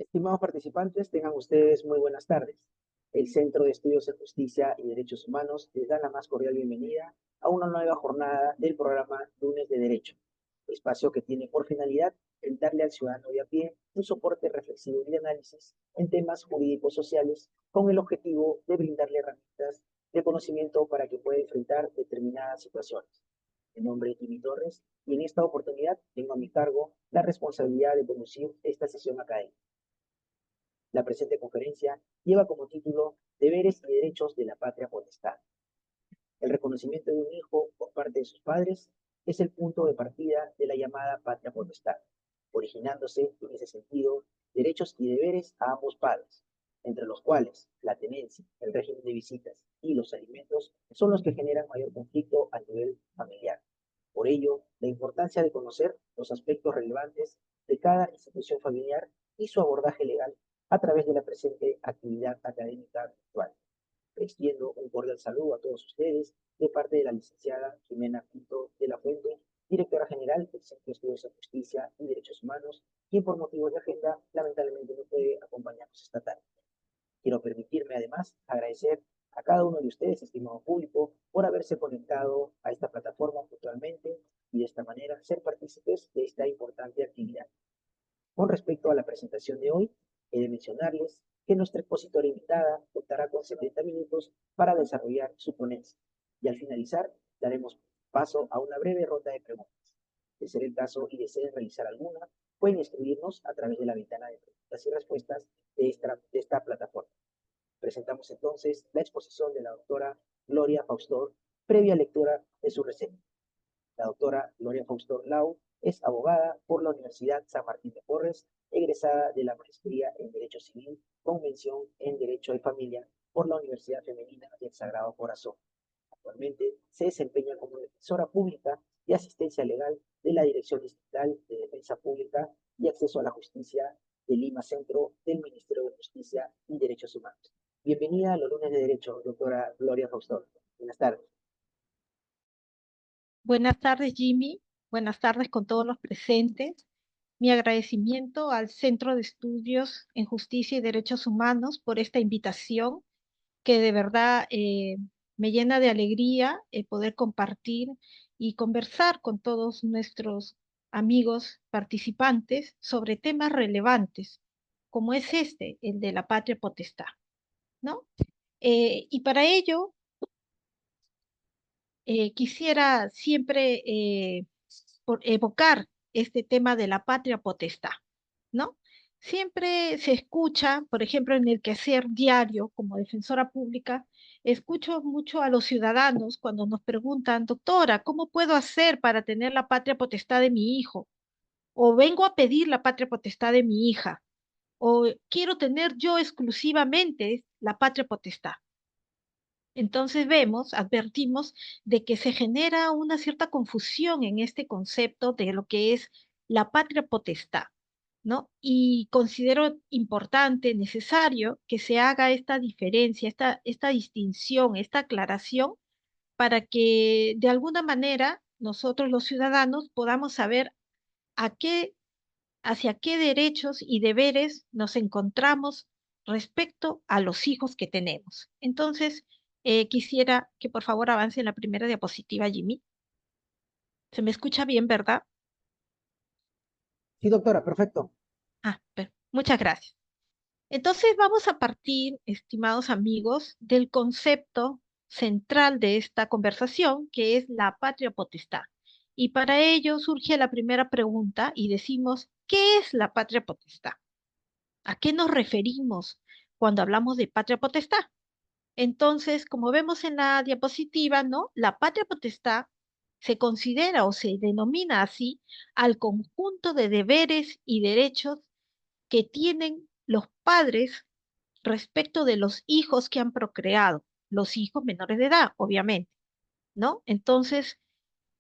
Estimados participantes, tengan ustedes muy buenas tardes. El Centro de Estudios de Justicia y Derechos Humanos les da la más cordial bienvenida a una nueva jornada del programa Lunes de Derecho, espacio que tiene por finalidad brindarle al ciudadano de a pie un soporte reflexivo y de análisis en temas jurídicos sociales con el objetivo de brindarle herramientas de conocimiento para que pueda enfrentar determinadas situaciones. Mi nombre es Jimmy Torres y en esta oportunidad tengo a mi cargo la responsabilidad de conducir esta sesión académica. La presente conferencia lleva como título Deberes y Derechos de la Patria Potestad. El reconocimiento de un hijo por parte de sus padres es el punto de partida de la llamada patria potestad, originándose en ese sentido derechos y deberes a ambos padres, entre los cuales la tenencia, el régimen de visitas y los alimentos son los que generan mayor conflicto a nivel familiar. Por ello, la importancia de conocer los aspectos relevantes de cada institución familiar y su abordaje legal a través de la presente actividad académica virtual. Extiendo un cordial saludo a todos ustedes de parte de la licenciada Jimena Pinto de la Fuente, directora general del Centro de Estudios de Justicia y Derechos Humanos, quien por motivos de agenda lamentablemente no puede acompañarnos esta tarde. Quiero permitirme además agradecer a cada uno de ustedes, estimado público, por haberse conectado a esta plataforma puntualmente y de esta manera ser partícipes de esta importante actividad. Con respecto a la presentación de hoy, he de mencionarles que nuestra expositora invitada contará con 70 minutos para desarrollar su ponencia y al finalizar daremos paso a una breve ronda de preguntas. De ser el caso y deseen realizar alguna, pueden escribirnos a través de la ventana de preguntas y respuestas de esta plataforma. Presentamos entonces la exposición de la doctora Gloria Faustor, previa lectura de su reseña. La doctora Gloria Faustor Lau es abogada por la Universidad San Martín de Porres, egresada de la maestría en Derecho Civil con mención en Derecho de Familia por la Universidad Femenina del Sagrado Corazón. Actualmente se desempeña como defensora pública y asistencia legal de la Dirección Distrital de Defensa Pública y Acceso a la Justicia de Lima Centro del Ministerio de Justicia y Derechos Humanos. Bienvenida a los lunes de Derecho, doctora Gloria Faustor. Buenas tardes. Buenas tardes, Jimmy. Buenas tardes con todos los presentes. Mi agradecimiento al Centro de Estudios en Justicia y Derechos Humanos por esta invitación que de verdad me llena de alegría poder compartir y conversar con todos nuestros amigos participantes sobre temas relevantes, como es este, el de la patria potestad, ¿no? Y para ello quisiera siempre evocar este tema de la patria potestad, ¿no? Siempre se escucha, por ejemplo, en el quehacer diario como defensora pública, escucho mucho a los ciudadanos cuando nos preguntan, doctora, ¿cómo puedo hacer para tener la patria potestad de mi hijo? O vengo a pedir la patria potestad de mi hija, o quiero tener yo exclusivamente la patria potestad. Entonces advertimos de que se genera una cierta confusión en este concepto de lo que es la patria potestad, ¿no? Y considero importante, necesario que se haga esta diferencia, esta distinción, esta aclaración, para que de alguna manera nosotros los ciudadanos podamos saber a qué, hacia qué derechos y deberes nos encontramos respecto a los hijos que tenemos. Entonces, quisiera que por favor avance en la primera diapositiva, Jimmy. ¿Se me escucha bien, verdad? Sí, doctora, perfecto. Muchas gracias. Entonces, vamos a partir, estimados amigos, del concepto central de esta conversación, que es la patria potestad. Y para ello surge la primera pregunta y decimos, ¿qué es la patria potestad? ¿A qué nos referimos cuando hablamos de patria potestad? Entonces, como vemos en la diapositiva, ¿no? La patria potestad se considera o se denomina así al conjunto de deberes y derechos que tienen los padres respecto de los hijos que han procreado, los hijos menores de edad, obviamente, ¿no? Entonces,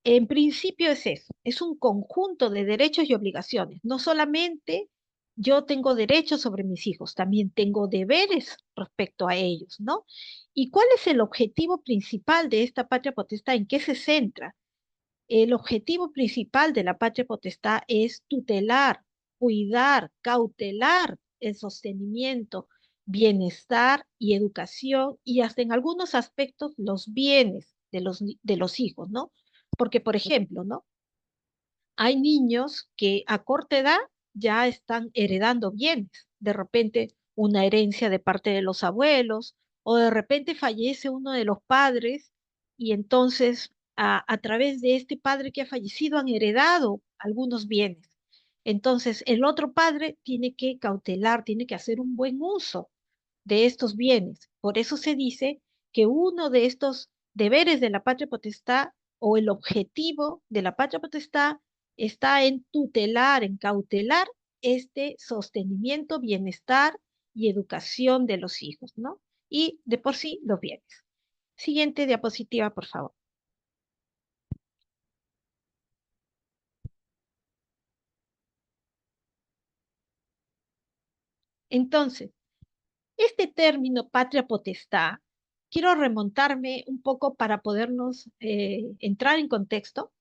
en principio es eso, es un conjunto de derechos y obligaciones. No solamente yo tengo derechos sobre mis hijos, también tengo deberes respecto a ellos, ¿no? ¿Y cuál es el objetivo principal de esta patria potestad? ¿En qué se centra? El objetivo principal de la patria potestad es tutelar, cuidar, cautelar el sostenimiento, bienestar y educación y hasta en algunos aspectos los bienes de los hijos, ¿no? Porque, por ejemplo, ¿no? Hay niños que a corta edad ya están heredando bienes, de repente una herencia de parte de los abuelos, o de repente fallece uno de los padres y entonces a través de este padre que ha fallecido han heredado algunos bienes. Entonces el otro padre tiene que cautelar, tiene que hacer un buen uso de estos bienes. Por eso se dice que uno de estos deberes de la patria potestad o el objetivo de la patria potestad está en tutelar, en cautelar este sostenimiento, bienestar y educación de los hijos, ¿no? Y de por sí los bienes. Siguiente diapositiva, por favor. Entonces, este término patria potestad, quiero remontarme un poco para podernos entrar en contexto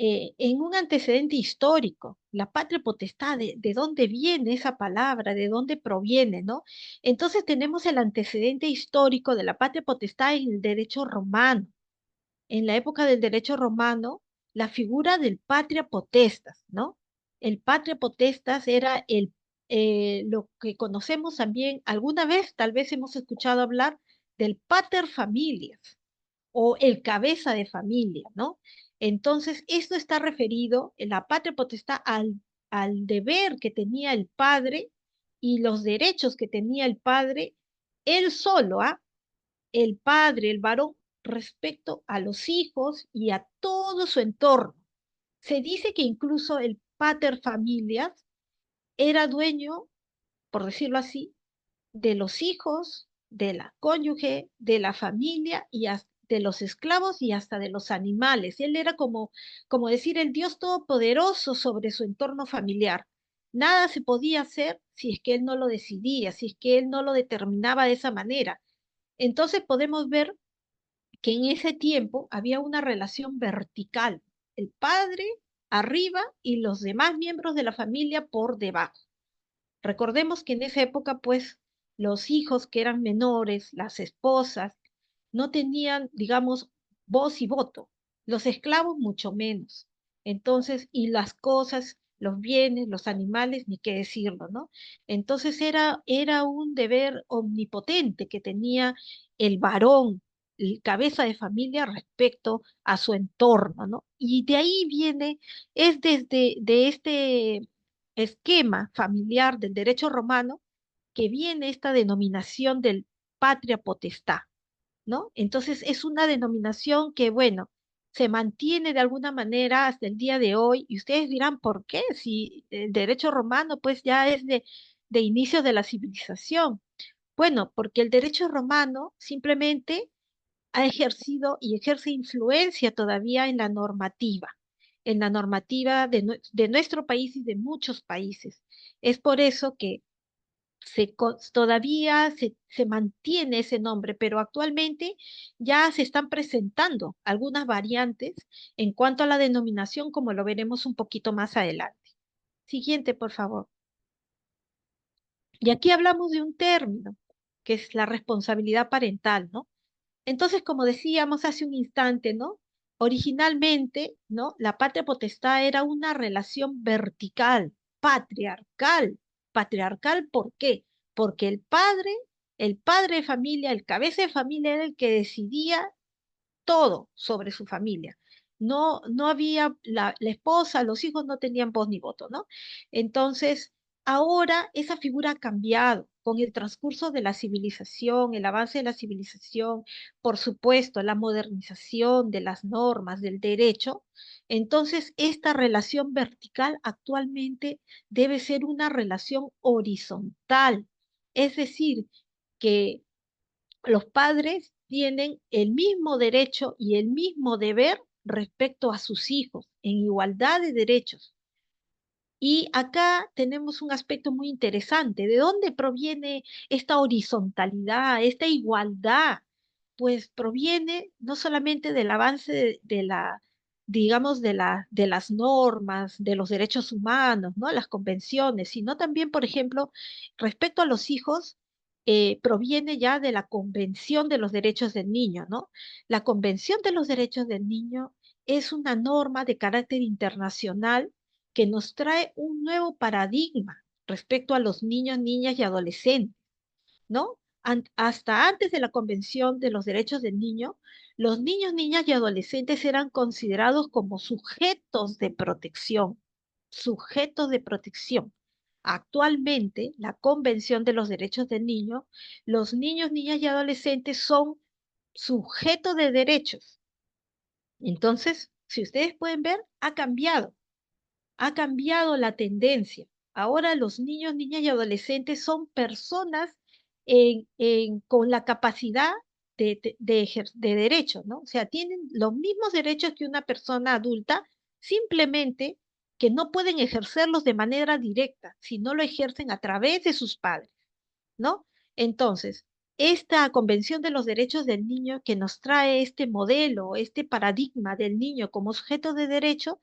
en un antecedente histórico, la patria potestad, de dónde viene esa palabra, de dónde proviene, ¿no? Entonces tenemos el antecedente histórico de la patria potestad en el derecho romano. En la época del derecho romano, la figura del patria potestas, ¿no? El patria potestas era lo que conocemos también, alguna vez tal vez hemos escuchado hablar del pater familias o el cabeza de familia, ¿no? Entonces, esto está referido en la patria potestad al deber que tenía el padre y los derechos que tenía el padre, él solo, ¿ah? El padre, el varón, respecto a los hijos y a todo su entorno. Se dice que incluso el pater familias era dueño, por decirlo así, de los hijos, de la cónyuge, de la familia y de los esclavos y hasta de los animales. Él era como decir el Dios todopoderoso sobre su entorno familiar. Nada se podía hacer si es que él no lo decidía, si es que él no lo determinaba de esa manera. Entonces podemos ver que en ese tiempo había una relación vertical, el padre arriba y los demás miembros de la familia por debajo. Recordemos que en esa época, pues, los hijos que eran menores, las esposas, no tenían, digamos, voz y voto. Los esclavos mucho menos. Entonces, y las cosas, los bienes, los animales, ni qué decirlo, ¿no? Entonces era un deber omnipotente que tenía el varón, el cabeza de familia respecto a su entorno, ¿no? Y de ahí viene, es desde de este esquema familiar del derecho romano que viene esta denominación del patria potestad, ¿no? Entonces es una denominación que, bueno, se mantiene de alguna manera hasta el día de hoy, y ustedes dirán, ¿por qué? Si el derecho romano pues ya es de inicios de la civilización. Bueno, porque el derecho romano simplemente ha ejercido y ejerce influencia todavía en la normativa de nuestro país y de muchos países. Es por eso que todavía se mantiene ese nombre, pero actualmente ya se están presentando algunas variantes en cuanto a la denominación, como lo veremos un poquito más adelante. Siguiente, por favor. Y aquí hablamos de un término, que es la responsabilidad parental, ¿no? Entonces, como decíamos hace un instante, ¿no? Originalmente, ¿no? La patria potestad era una relación vertical, patriarcal. Patriarcal, ¿por qué? Porque el padre de familia, el cabeza de familia era el que decidía todo sobre su familia. No había, la esposa, los hijos no tenían voz ni voto, ¿no? Entonces, ahora esa figura ha cambiado con el transcurso de la civilización, el avance de la civilización, por supuesto, la modernización de las normas, del derecho. Entonces, esta relación vertical actualmente debe ser una relación horizontal, es decir, que los padres tienen el mismo derecho y el mismo deber respecto a sus hijos, en igualdad de derechos. Y acá tenemos un aspecto muy interesante. ¿De dónde proviene esta horizontalidad, esta igualdad? Pues proviene no solamente del avance digamos, de las normas, de los derechos humanos, ¿no? Las convenciones, sino también, por ejemplo, respecto a los hijos, proviene ya de la Convención de los Derechos del Niño, ¿no? La Convención de los Derechos del Niño es una norma de carácter internacional que nos trae un nuevo paradigma respecto a los niños, niñas y adolescentes, ¿no? Hasta antes de la Convención de los Derechos del Niño, los niños, niñas y adolescentes eran considerados como sujetos de protección. Actualmente, la Convención de los Derechos del Niño, los niños, niñas y adolescentes son sujetos de derechos. Entonces, si ustedes pueden ver, ha cambiado la tendencia. Ahora los niños, niñas y adolescentes son personas con la capacidad de derecho, ¿no? O sea, tienen los mismos derechos que una persona adulta, simplemente que no pueden ejercerlos de manera directa, sino lo ejercen a través de sus padres, ¿no? Entonces, esta Convención de los Derechos del Niño que nos trae este modelo, este paradigma del niño como sujeto de derecho,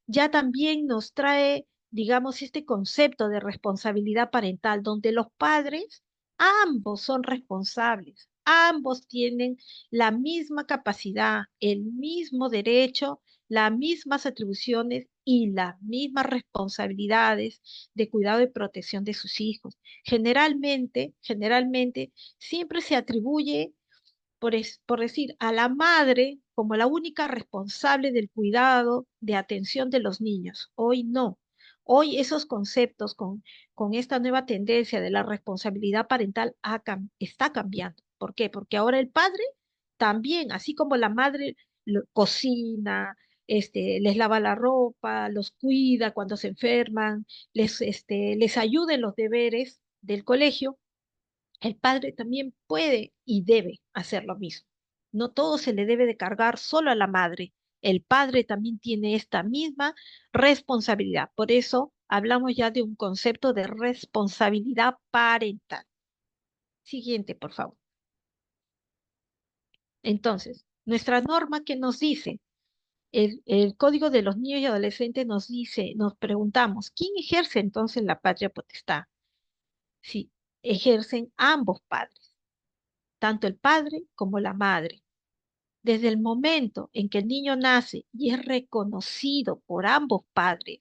ya también nos trae, digamos, este concepto de responsabilidad parental, donde los padres, ambos son responsables, ambos tienen la misma capacidad, el mismo derecho, las mismas atribuciones y las mismas responsabilidades de cuidado y protección de sus hijos. Generalmente, siempre se atribuye por decir, a la madre como la única responsable del cuidado, de atención de los niños. Hoy no. Hoy esos conceptos con esta nueva tendencia de la responsabilidad parental está cambiando. ¿Por qué? Porque ahora el padre también, así como la madre cocina, les lava la ropa, los cuida cuando se enferman, les ayuda en los deberes del colegio, el padre también puede y debe hacer lo mismo. No todo se le debe de cargar solo a la madre. El padre también tiene esta misma responsabilidad. Por eso hablamos ya de un concepto de responsabilidad parental. Siguiente, por favor. Entonces, nuestra norma que nos dice, el Código de los Niños y Adolescentes nos dice, nos preguntamos, ¿quién ejerce entonces la patria potestad? Sí, ejercen ambos padres, tanto el padre como la madre. Desde el momento en que el niño nace y es reconocido por ambos padres,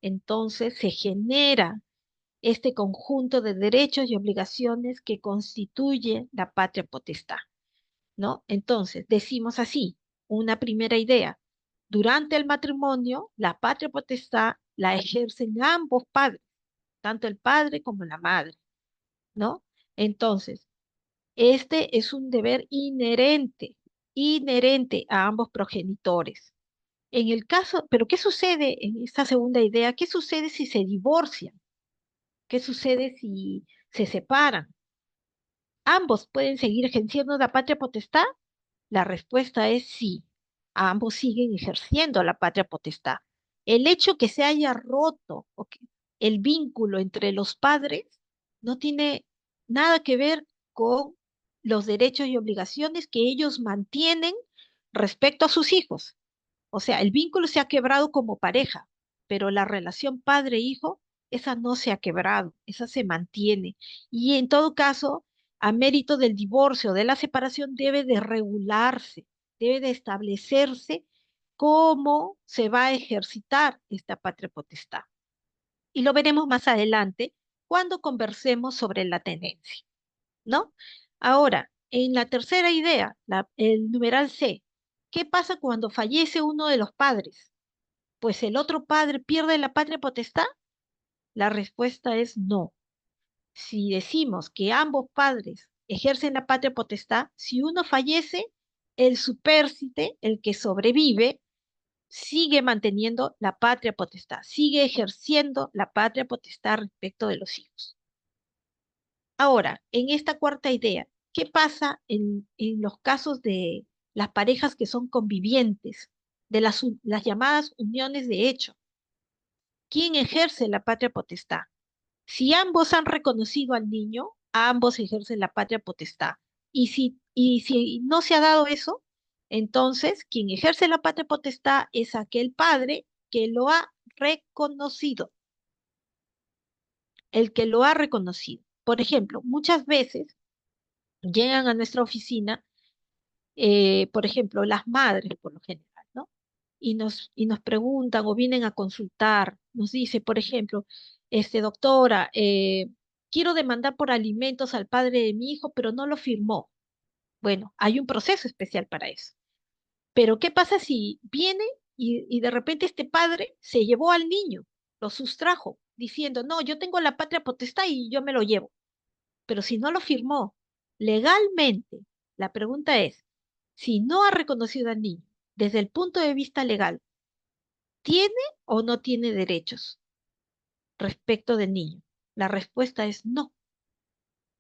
entonces se genera este conjunto de derechos y obligaciones que constituye la patria potestad, ¿no? Entonces, decimos así, una primera idea. Durante el matrimonio, la patria potestad la ejercen ambos padres, tanto el padre como la madre, ¿no? Entonces, este es un deber inherente a ambos progenitores. En el caso, pero ¿qué sucede en esta segunda idea? ¿Qué sucede si se divorcian? ¿Qué sucede si se separan? ¿Ambos pueden seguir ejerciendo la patria potestad? La respuesta es sí. Ambos siguen ejerciendo la patria potestad. El hecho que se haya roto el vínculo entre los padres no tiene nada que ver con los derechos y obligaciones que ellos mantienen respecto a sus hijos. O sea, el vínculo se ha quebrado como pareja, pero la relación padre-hijo, esa no se ha quebrado, esa se mantiene. Y en todo caso, a mérito del divorcio o de la separación, debe de regularse, debe de establecerse cómo se va a ejercitar esta patria potestad. Y lo veremos más adelante cuando conversemos sobre la tenencia, ¿no? Ahora, en la tercera idea, el numeral C, ¿qué pasa cuando fallece uno de los padres? Pues el otro padre pierde la patria potestad. La respuesta es no. Si decimos que ambos padres ejercen la patria potestad, si uno fallece, el supérstite, el que sobrevive, sigue manteniendo la patria potestad, sigue ejerciendo la patria potestad respecto de los hijos. Ahora, en esta cuarta idea, ¿qué pasa en los casos de las parejas que son convivientes, de las llamadas uniones de hecho? ¿Quién ejerce la patria potestad? Si ambos han reconocido al niño, ambos ejercen la patria potestad. Y si no se ha dado eso, Entonces, quien ejerce la patria potestad es aquel padre que lo ha reconocido, el que lo ha reconocido. Por ejemplo, muchas veces llegan a nuestra oficina, por ejemplo, las madres por lo general, ¿no? Y nos preguntan o vienen a consultar, nos dice, por ejemplo, doctora, quiero demandar por alimentos al padre de mi hijo, pero no lo firmó. Bueno, hay un proceso especial para eso. Pero ¿qué pasa si viene y de repente este padre se llevó al niño, lo sustrajo, diciendo, no, yo tengo la patria potestad y yo me lo llevo? Pero si no lo firmó legalmente, la pregunta es, si no ha reconocido al niño desde el punto de vista legal, ¿tiene o no tiene derechos respecto del niño? La respuesta es no,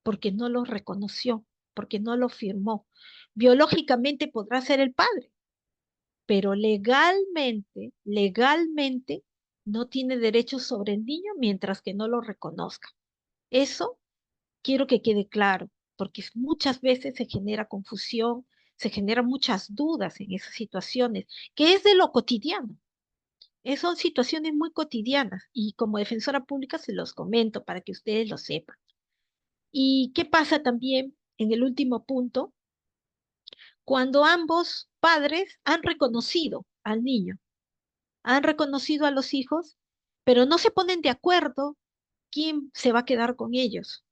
porque no lo reconoció, porque no lo firmó. Biológicamente podrá ser el padre, pero legalmente no tiene derechos sobre el niño mientras que no lo reconozca. Eso quiero que quede claro, porque muchas veces se genera confusión, se generan muchas dudas en esas situaciones, que es de lo cotidiano. Son situaciones muy cotidianas y como defensora pública se los comento para que ustedes lo sepan. ¿Y qué pasa también en el último punto? Cuando ambos padres han reconocido al niño, han reconocido a los hijos, pero no se ponen de acuerdo quién se va a quedar con ellos.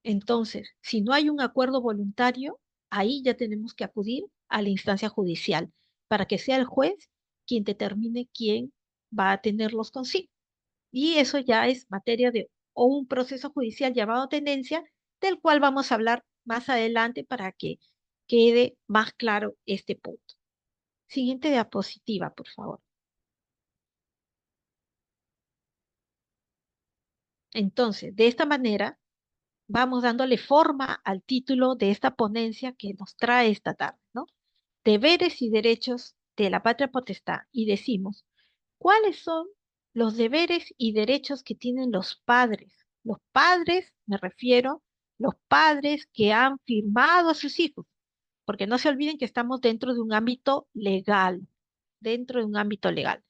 Entonces, si no hay un acuerdo voluntario, ahí ya tenemos que acudir a la instancia judicial para que sea el juez quien determine quién va a tenerlos consigo. Y eso ya es materia de o un proceso judicial llamado tenencia, del cual vamos a hablar más adelante para que quede más claro este punto. Siguiente diapositiva, por favor. Entonces, de esta manera, vamos dándole forma al título de esta ponencia que nos trae esta tarde, ¿no? Deberes y derechos de la patria potestad. Y decimos, ¿cuáles son los deberes y derechos que tienen los padres? Los padres, me refiero, los padres que han firmado a sus hijos, porque no se olviden que estamos dentro de un ámbito legal, dentro de un ámbito legal.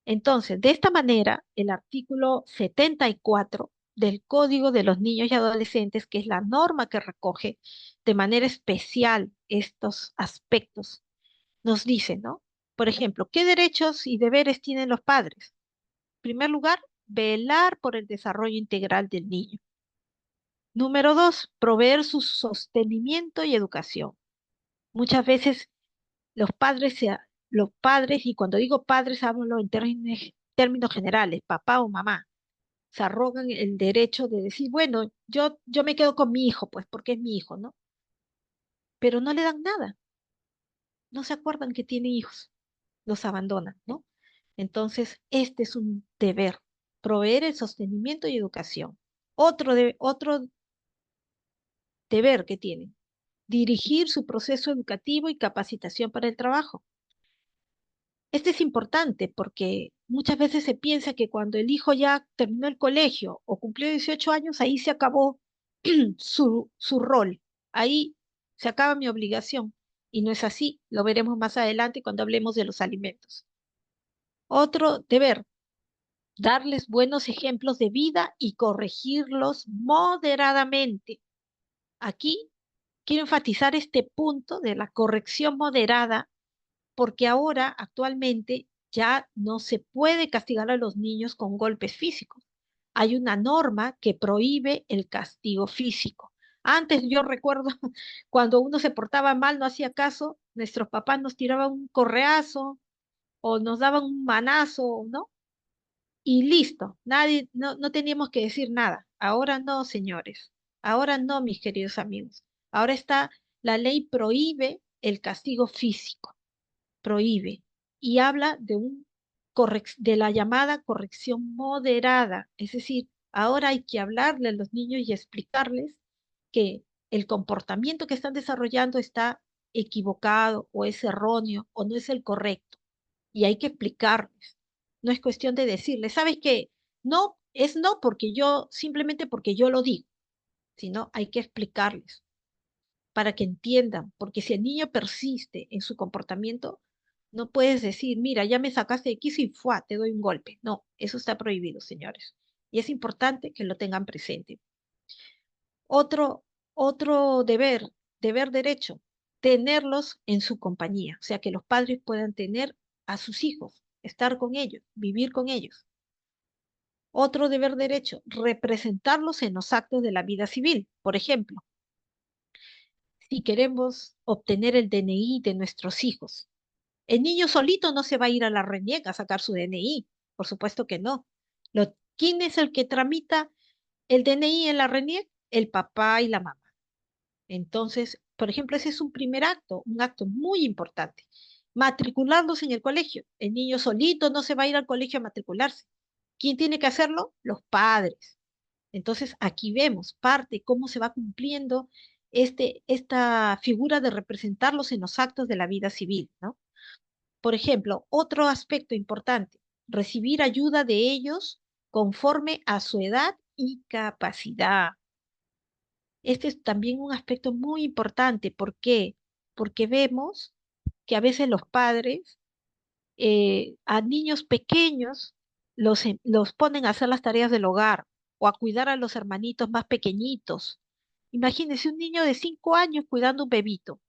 Entonces, de esta manera, el artículo 74 del Código de los Niños y Adolescentes, que es la norma que recoge de manera especial estos aspectos, nos dice, ¿no? Por ejemplo, ¿qué derechos y deberes tienen los padres? En primer lugar, velar por el desarrollo integral del niño. Número dos, proveer su sostenimiento y educación. Muchas veces los padres, y cuando digo padres hablo en términos generales, papá o mamá, se arrogan el derecho de decir, bueno, yo me quedo con mi hijo, pues porque es mi hijo, ¿no? Pero no le dan nada, no se acuerdan que tiene hijos, los abandonan, ¿no? Entonces, este es un deber, proveer el sostenimiento y educación. Otro deber que tienen, dirigir su proceso educativo y capacitación para el trabajo. Este es importante porque muchas veces se piensa que cuando el hijo ya terminó el colegio o cumplió 18 años, ahí se acabó su rol, ahí se acaba mi obligación. Y no es así, lo veremos más adelante cuando hablemos de los alimentos. Otro deber, darles buenos ejemplos de vida y corregirlos moderadamente. Aquí quiero enfatizar este punto de la corrección moderada porque ahora, actualmente, ya no se puede castigar a los niños con golpes físicos. Hay una norma que prohíbe el castigo físico. Antes yo recuerdo cuando uno se portaba mal, no hacía caso, nuestros papás nos tiraban un correazo o nos daban un manazo, ¿no? Y listo, nadie, no teníamos que decir nada. Ahora no, señores. Ahora no, mis queridos amigos. Ahora la ley prohíbe el castigo físico, prohíbe y habla de la llamada corrección moderada. Es decir, ahora hay que hablarle a los niños y explicarles que el comportamiento que están desarrollando está equivocado o es erróneo o no es el correcto y hay que explicarles. No es cuestión de decirles, ¿sabes qué? No, es no porque simplemente porque yo lo digo, sino hay que explicarles. para que entiendan, porque si el niño persiste en su comportamiento, no puedes decir, mira, ya me sacaste de quicio y ¡fua! Te doy un golpe. No, eso está prohibido, señores. Y es importante que lo tengan presente. Otro, otro deber derecho, tenerlos en su compañía, o sea, que los padres puedan tener a sus hijos, estar con ellos, vivir con ellos. Otro deber derecho, representarlos en los actos de la vida civil. Por ejemplo, si queremos obtener el DNI de nuestros hijos, el niño solito no se va a ir a la RENIEC a sacar su DNI, por supuesto que no. ¿Quién es el que tramita el DNI en la RENIEC? El papá y la mamá. Entonces, por ejemplo, ese es un primer acto, un acto muy importante. Matricularlos en el colegio. El niño solito no se va a ir al colegio a matricularse. ¿Quién tiene que hacerlo? Los padres. Entonces, aquí vemos parte cómo se va cumpliendo esta figura de representarlos en los actos de la vida civil, ¿no? Por ejemplo, otro aspecto importante, recibir ayuda de ellos conforme a su edad y capacidad. Este es también un aspecto muy importante. ¿Por qué? Porque vemos que a veces los padres a niños pequeños los ponen a hacer las tareas del hogar o a cuidar a los hermanitos más pequeñitos. Imagínense un niño de 5 años cuidando un bebito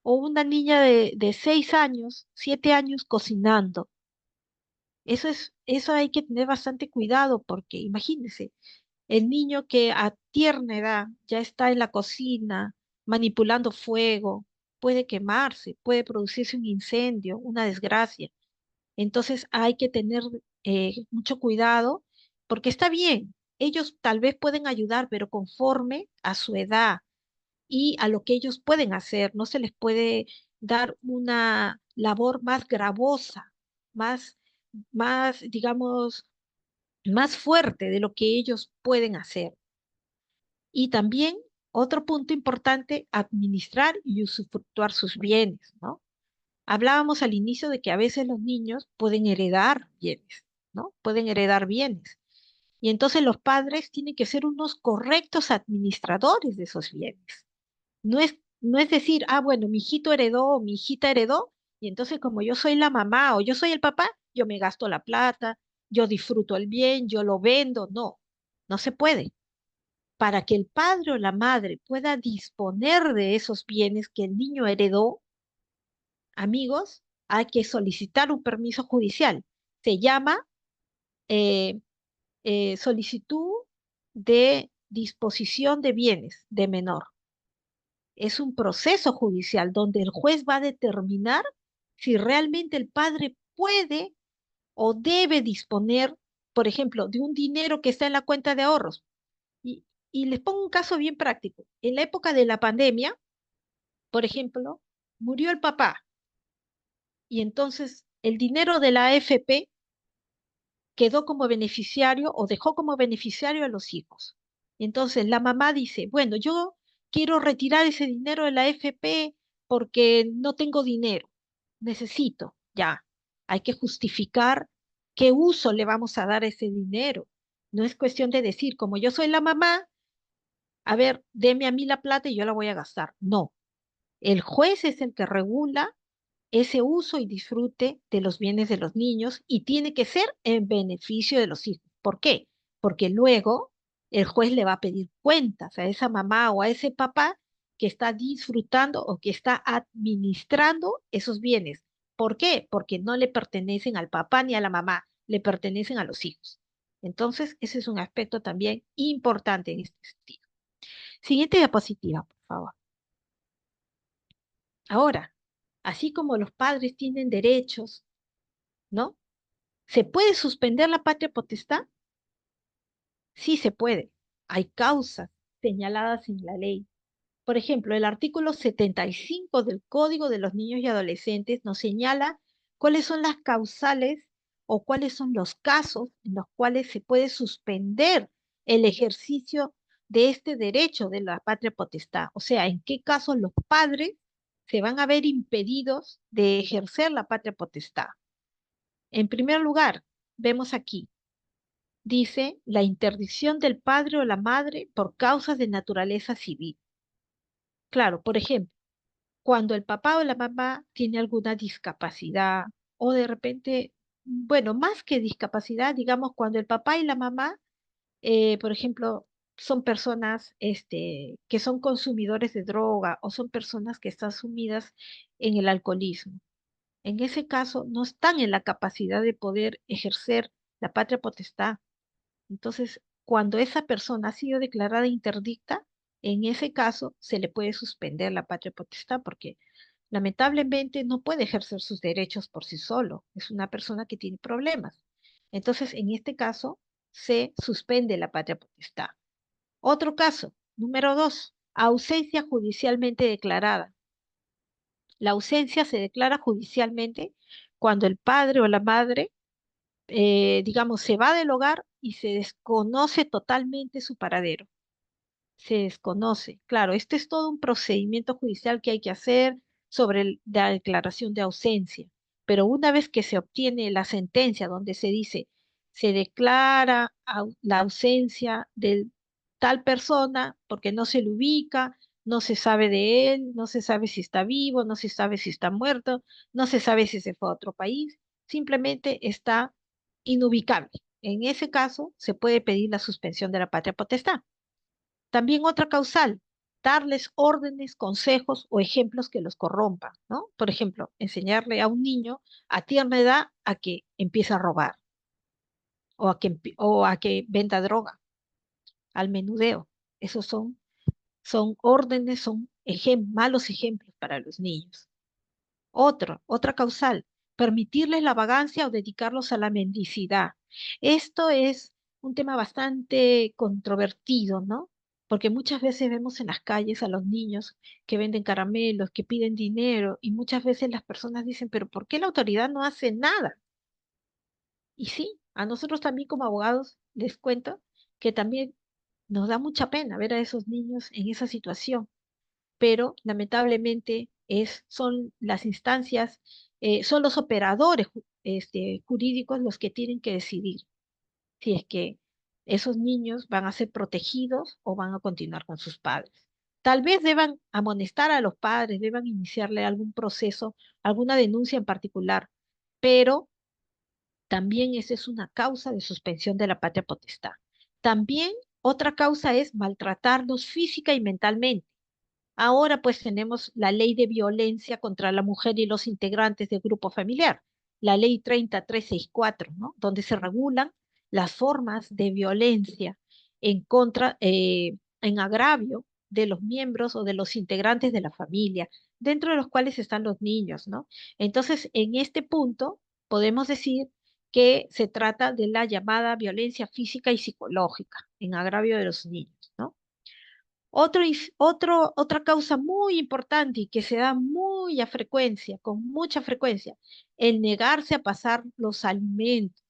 o una niña de 6 años, 7 años cocinando. Eso hay que tener bastante cuidado porque imagínense, el niño que a tierna edad ya está en la cocina manipulando fuego, puede quemarse, puede producirse un incendio, una desgracia. Entonces hay que tener mucho cuidado porque está bien, ellos tal vez pueden ayudar, pero conforme a su edad y a lo que ellos pueden hacer. No se les puede dar una labor más gravosa, más, digamos, más fuerte de lo que ellos pueden hacer. Y también, otro punto importante, administrar y usufructuar sus bienes, ¿no? Hablábamos al inicio de que a veces los niños pueden heredar bienes, ¿no? Pueden heredar bienes. Y entonces los padres tienen que ser unos correctos administradores de esos bienes. No es decir, ah, bueno, mi hijito heredó o mi hijita heredó, y entonces como yo soy la mamá o yo soy el papá, yo me gasto la plata, yo disfruto el bien, yo lo vendo. No, no se puede. Para que el padre o la madre pueda disponer de esos bienes que el niño heredó, amigos, hay que solicitar un permiso judicial. Se llama eh, solicitud de disposición de bienes de menor. Es un proceso judicial donde el juez va a determinar si realmente el padre puede o debe disponer, por ejemplo, de un dinero que está en la cuenta de ahorros. Y, y les pongo un caso bien práctico. En la época de la pandemia, por ejemplo, murió el papá y entonces el dinero de la AFP quedó como beneficiario o dejó como beneficiario a los hijos. Entonces la mamá dice, bueno, yo quiero retirar ese dinero de la AFP porque no tengo dinero, necesito, ya, hay que justificar qué uso le vamos a dar a ese dinero. No es cuestión de decir, como yo soy la mamá, a ver, deme a mí la plata y yo la voy a gastar. No, el juez es el que regula ese uso y disfrute de los bienes de los niños y tiene que ser en beneficio de los hijos. ¿Por qué? Porque luego el juez le va a pedir cuentas a esa mamá o a ese papá que está disfrutando o que está administrando esos bienes. ¿Por qué? Porque no le pertenecen al papá ni a la mamá, le pertenecen a los hijos. Entonces, ese es un aspecto también importante en este sentido. Siguiente diapositiva, por favor. Ahora, así como los padres tienen derechos, ¿no? ¿Se puede suspender la patria potestad? Sí se puede. Hay causas señaladas en la ley. Por ejemplo, el artículo 75 del Código de los Niños y Adolescentes nos señala cuáles son las causales o cuáles son los casos en los cuales se puede suspender el ejercicio de este derecho de la patria potestad. O sea, en qué casos los padres se van a ver impedidos de ejercer la patria potestad. En primer lugar, vemos aquí dice la interdicción del padre o la madre por causas de naturaleza civil. Claro, por ejemplo, cuando el papá o la mamá tiene alguna discapacidad o de repente, bueno, más que discapacidad, digamos, cuando el papá y la mamá, por ejemplo, son personas que son consumidores de droga o son personas que están sumidas en el alcoholismo. En ese caso, no están en la capacidad de poder ejercer la patria potestad. Entonces, cuando esa persona ha sido declarada interdicta, en ese caso se le puede suspender la patria potestad porque lamentablemente no puede ejercer sus derechos por sí solo. Es una persona que tiene problemas. Entonces, en este caso, se suspende la patria potestad. Otro caso, número dos, ausencia judicialmente declarada. La ausencia se declara judicialmente cuando el padre o la madre, digamos, se va del hogar y se desconoce totalmente su paradero. Se desconoce. Claro, este es todo un procedimiento judicial que hay que hacer sobre la declaración de ausencia, pero una vez que se obtiene la sentencia donde se dice, se declara la ausencia de tal persona porque no se le ubica, no se sabe de él, no se sabe si está vivo, no se sabe si está muerto, no se sabe si se fue a otro país, simplemente está inubicable. En ese caso, se puede pedir la suspensión de la patria potestad. También otra causal, darles órdenes, consejos o ejemplos que los corrompan, ¿no? Por ejemplo, enseñarle a un niño a tierna edad a que empiece a robar o a que venda droga, al menudeo. Esos son órdenes, son malos ejemplos para los niños. Otra causal, permitirles la vagancia o dedicarlos a la mendicidad. Esto es un tema bastante controvertido, ¿no? Porque muchas veces vemos en las calles a los niños que venden caramelos, que piden dinero, y muchas veces las personas dicen, pero ¿por qué la autoridad no hace nada? Y sí, a nosotros también como abogados les cuento que también nos da mucha pena ver a esos niños en esa situación, pero lamentablemente son las instancias, son los operadores jurídicos los que tienen que decidir si es que esos niños van a ser protegidos o van a continuar con sus padres. Tal vez deban amonestar a los padres, deban iniciarle algún proceso, alguna denuncia en particular, pero también esa es una causa de suspensión de la patria potestad. También otra causa es maltratarlos física y mentalmente. Ahora pues tenemos la ley de violencia contra la mujer y los integrantes del grupo familiar, la ley 30364, ¿no? Donde se regulan las formas de violencia en agravio de los miembros o de los integrantes de la familia, dentro de los cuales están los niños, ¿no? Entonces, en este punto podemos decir que se trata de la llamada violencia física y psicológica en agravio de los niños, ¿no? Otra causa muy importante y que se da muy a frecuencia, con mucha frecuencia, el negarse a pasar los alimentos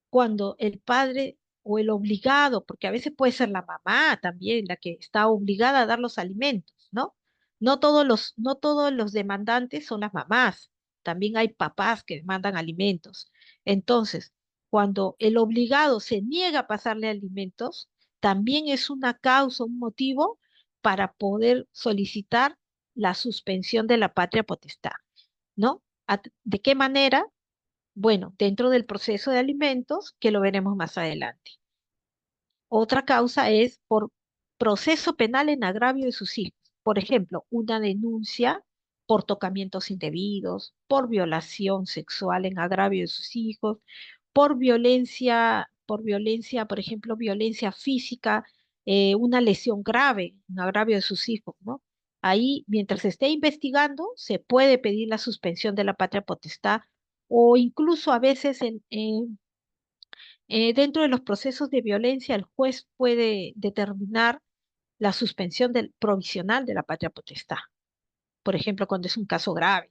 cuando el padre o el obligado, porque a veces puede ser la mamá también la que está obligada a dar los alimentos, ¿no? No todos los demandantes son las mamás, también hay papás que demandan alimentos. Entonces, cuando el obligado se niega a pasarle alimentos, también es una causa, un motivo para poder solicitar la suspensión de la patria potestad, ¿no? ¿De qué manera? Bueno, dentro del proceso de alimentos, que lo veremos más adelante. Otra causa es por proceso penal en agravio de sus hijos. Por ejemplo, una denuncia por tocamientos indebidos, por violación sexual en agravio de sus hijos, por ejemplo, violencia física, una lesión grave en agravio de sus hijos, ¿no? Ahí, mientras se esté investigando, se puede pedir la suspensión de la patria potestad o incluso a veces dentro de los procesos de violencia, el juez puede determinar la suspensión provisional de la patria potestad, por ejemplo, cuando es un caso grave.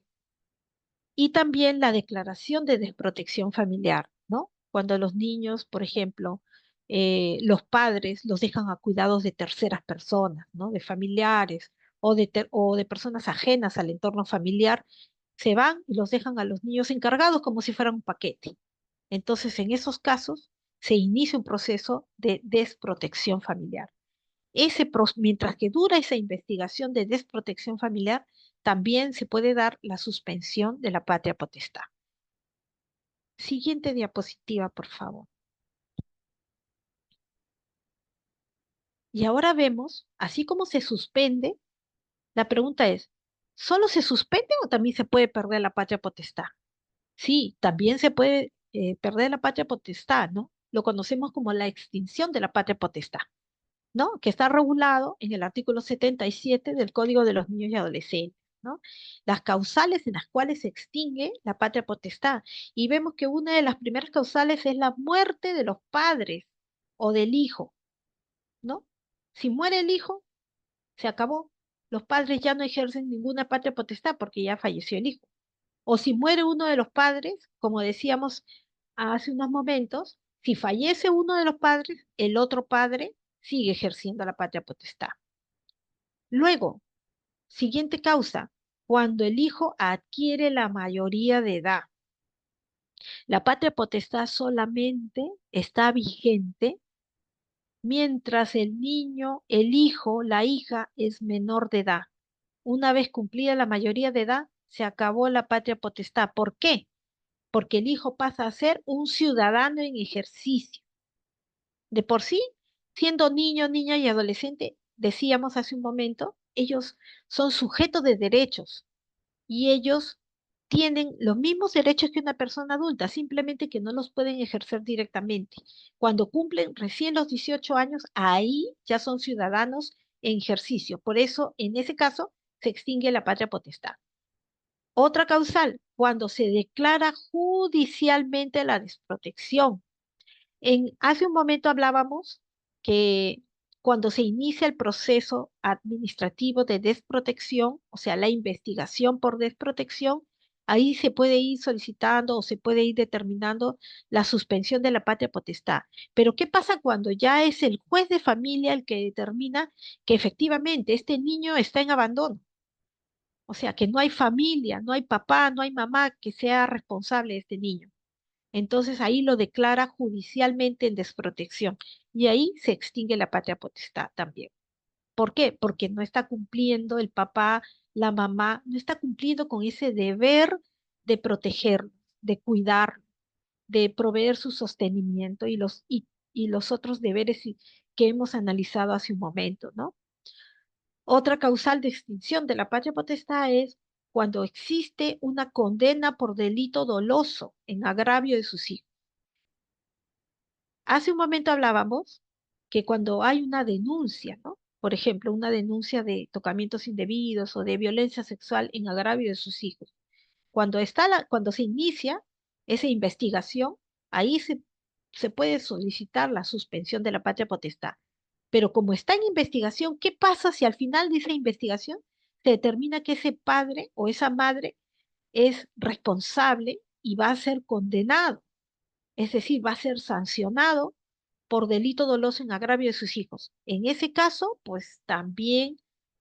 Y también la declaración de desprotección familiar, ¿no? Cuando los niños, por ejemplo, los padres los dejan a cuidados de terceras personas, ¿no? De familiares o de personas ajenas al entorno familiar, se van y los dejan a los niños encargados como si fueran un paquete. Entonces, en esos casos, se inicia un proceso de desprotección familiar. Mientras que dura esa investigación de desprotección familiar, también se puede dar la suspensión de la patria potestad. Siguiente diapositiva, por favor. Y ahora vemos, así como se suspende, la pregunta es, ¿solo se suspende o también se puede perder la patria potestad? Sí, también se puede perder la patria potestad, ¿no? Lo conocemos como la extinción de la patria potestad, ¿no? Que está regulado en el artículo 77 del Código de los Niños y Adolescentes, ¿no? Las causales en las cuales se extingue la patria potestad. Y vemos que una de las primeras causales es la muerte de los padres o del hijo, ¿no? Si muere el hijo, se acabó. Los padres ya no ejercen ninguna patria potestad porque ya falleció el hijo. O si muere uno de los padres, como decíamos hace unos momentos, si fallece uno de los padres, el otro padre sigue ejerciendo la patria potestad. Luego, siguiente causa, cuando el hijo adquiere la mayoría de edad. La patria potestad solamente está vigente mientras el niño, el hijo, la hija es menor de edad. Una vez cumplida la mayoría de edad, se acabó la patria potestad. ¿Por qué? Porque el hijo pasa a ser un ciudadano en ejercicio. De por sí, siendo niño, niña y adolescente, decíamos hace un momento, ellos son sujetos de derechos y ellos tienen los mismos derechos que una persona adulta, simplemente que no los pueden ejercer directamente. Cuando cumplen recién los 18 años, ahí ya son ciudadanos en ejercicio. Por eso, en ese caso, se extingue la patria potestad. Otra causal, cuando se declara judicialmente la desprotección. Hace un momento hablábamos que cuando se inicia el proceso administrativo de desprotección, o sea, la investigación por desprotección, ahí se puede ir solicitando o se puede ir determinando la suspensión de la patria potestad. Pero ¿qué pasa cuando ya es el juez de familia el que determina que efectivamente este niño está en abandono? O sea, que no hay familia, no hay papá, no hay mamá que sea responsable de este niño. Entonces ahí lo declara judicialmente en desprotección y ahí se extingue la patria potestad también. ¿Por qué? Porque no está cumpliendo el papá, la mamá, no está cumpliendo con ese deber de proteger, de cuidar, de proveer su sostenimiento y los otros deberes que hemos analizado hace un momento, ¿no? Otra causal de extinción de la patria potestad es cuando existe una condena por delito doloso en agravio de sus hijos. Hace un momento hablábamos que cuando hay una denuncia, ¿no? Por ejemplo, una denuncia de tocamientos indebidos o de violencia sexual en agravio de sus hijos, cuando se inicia esa investigación, ahí se puede solicitar la suspensión de la patria potestad. Pero como está en investigación, ¿qué pasa si al final de esa investigación se determina que ese padre o esa madre es responsable y va a ser condenado? Es decir, va a ser sancionado por delito doloso en agravio de sus hijos. En ese caso, pues también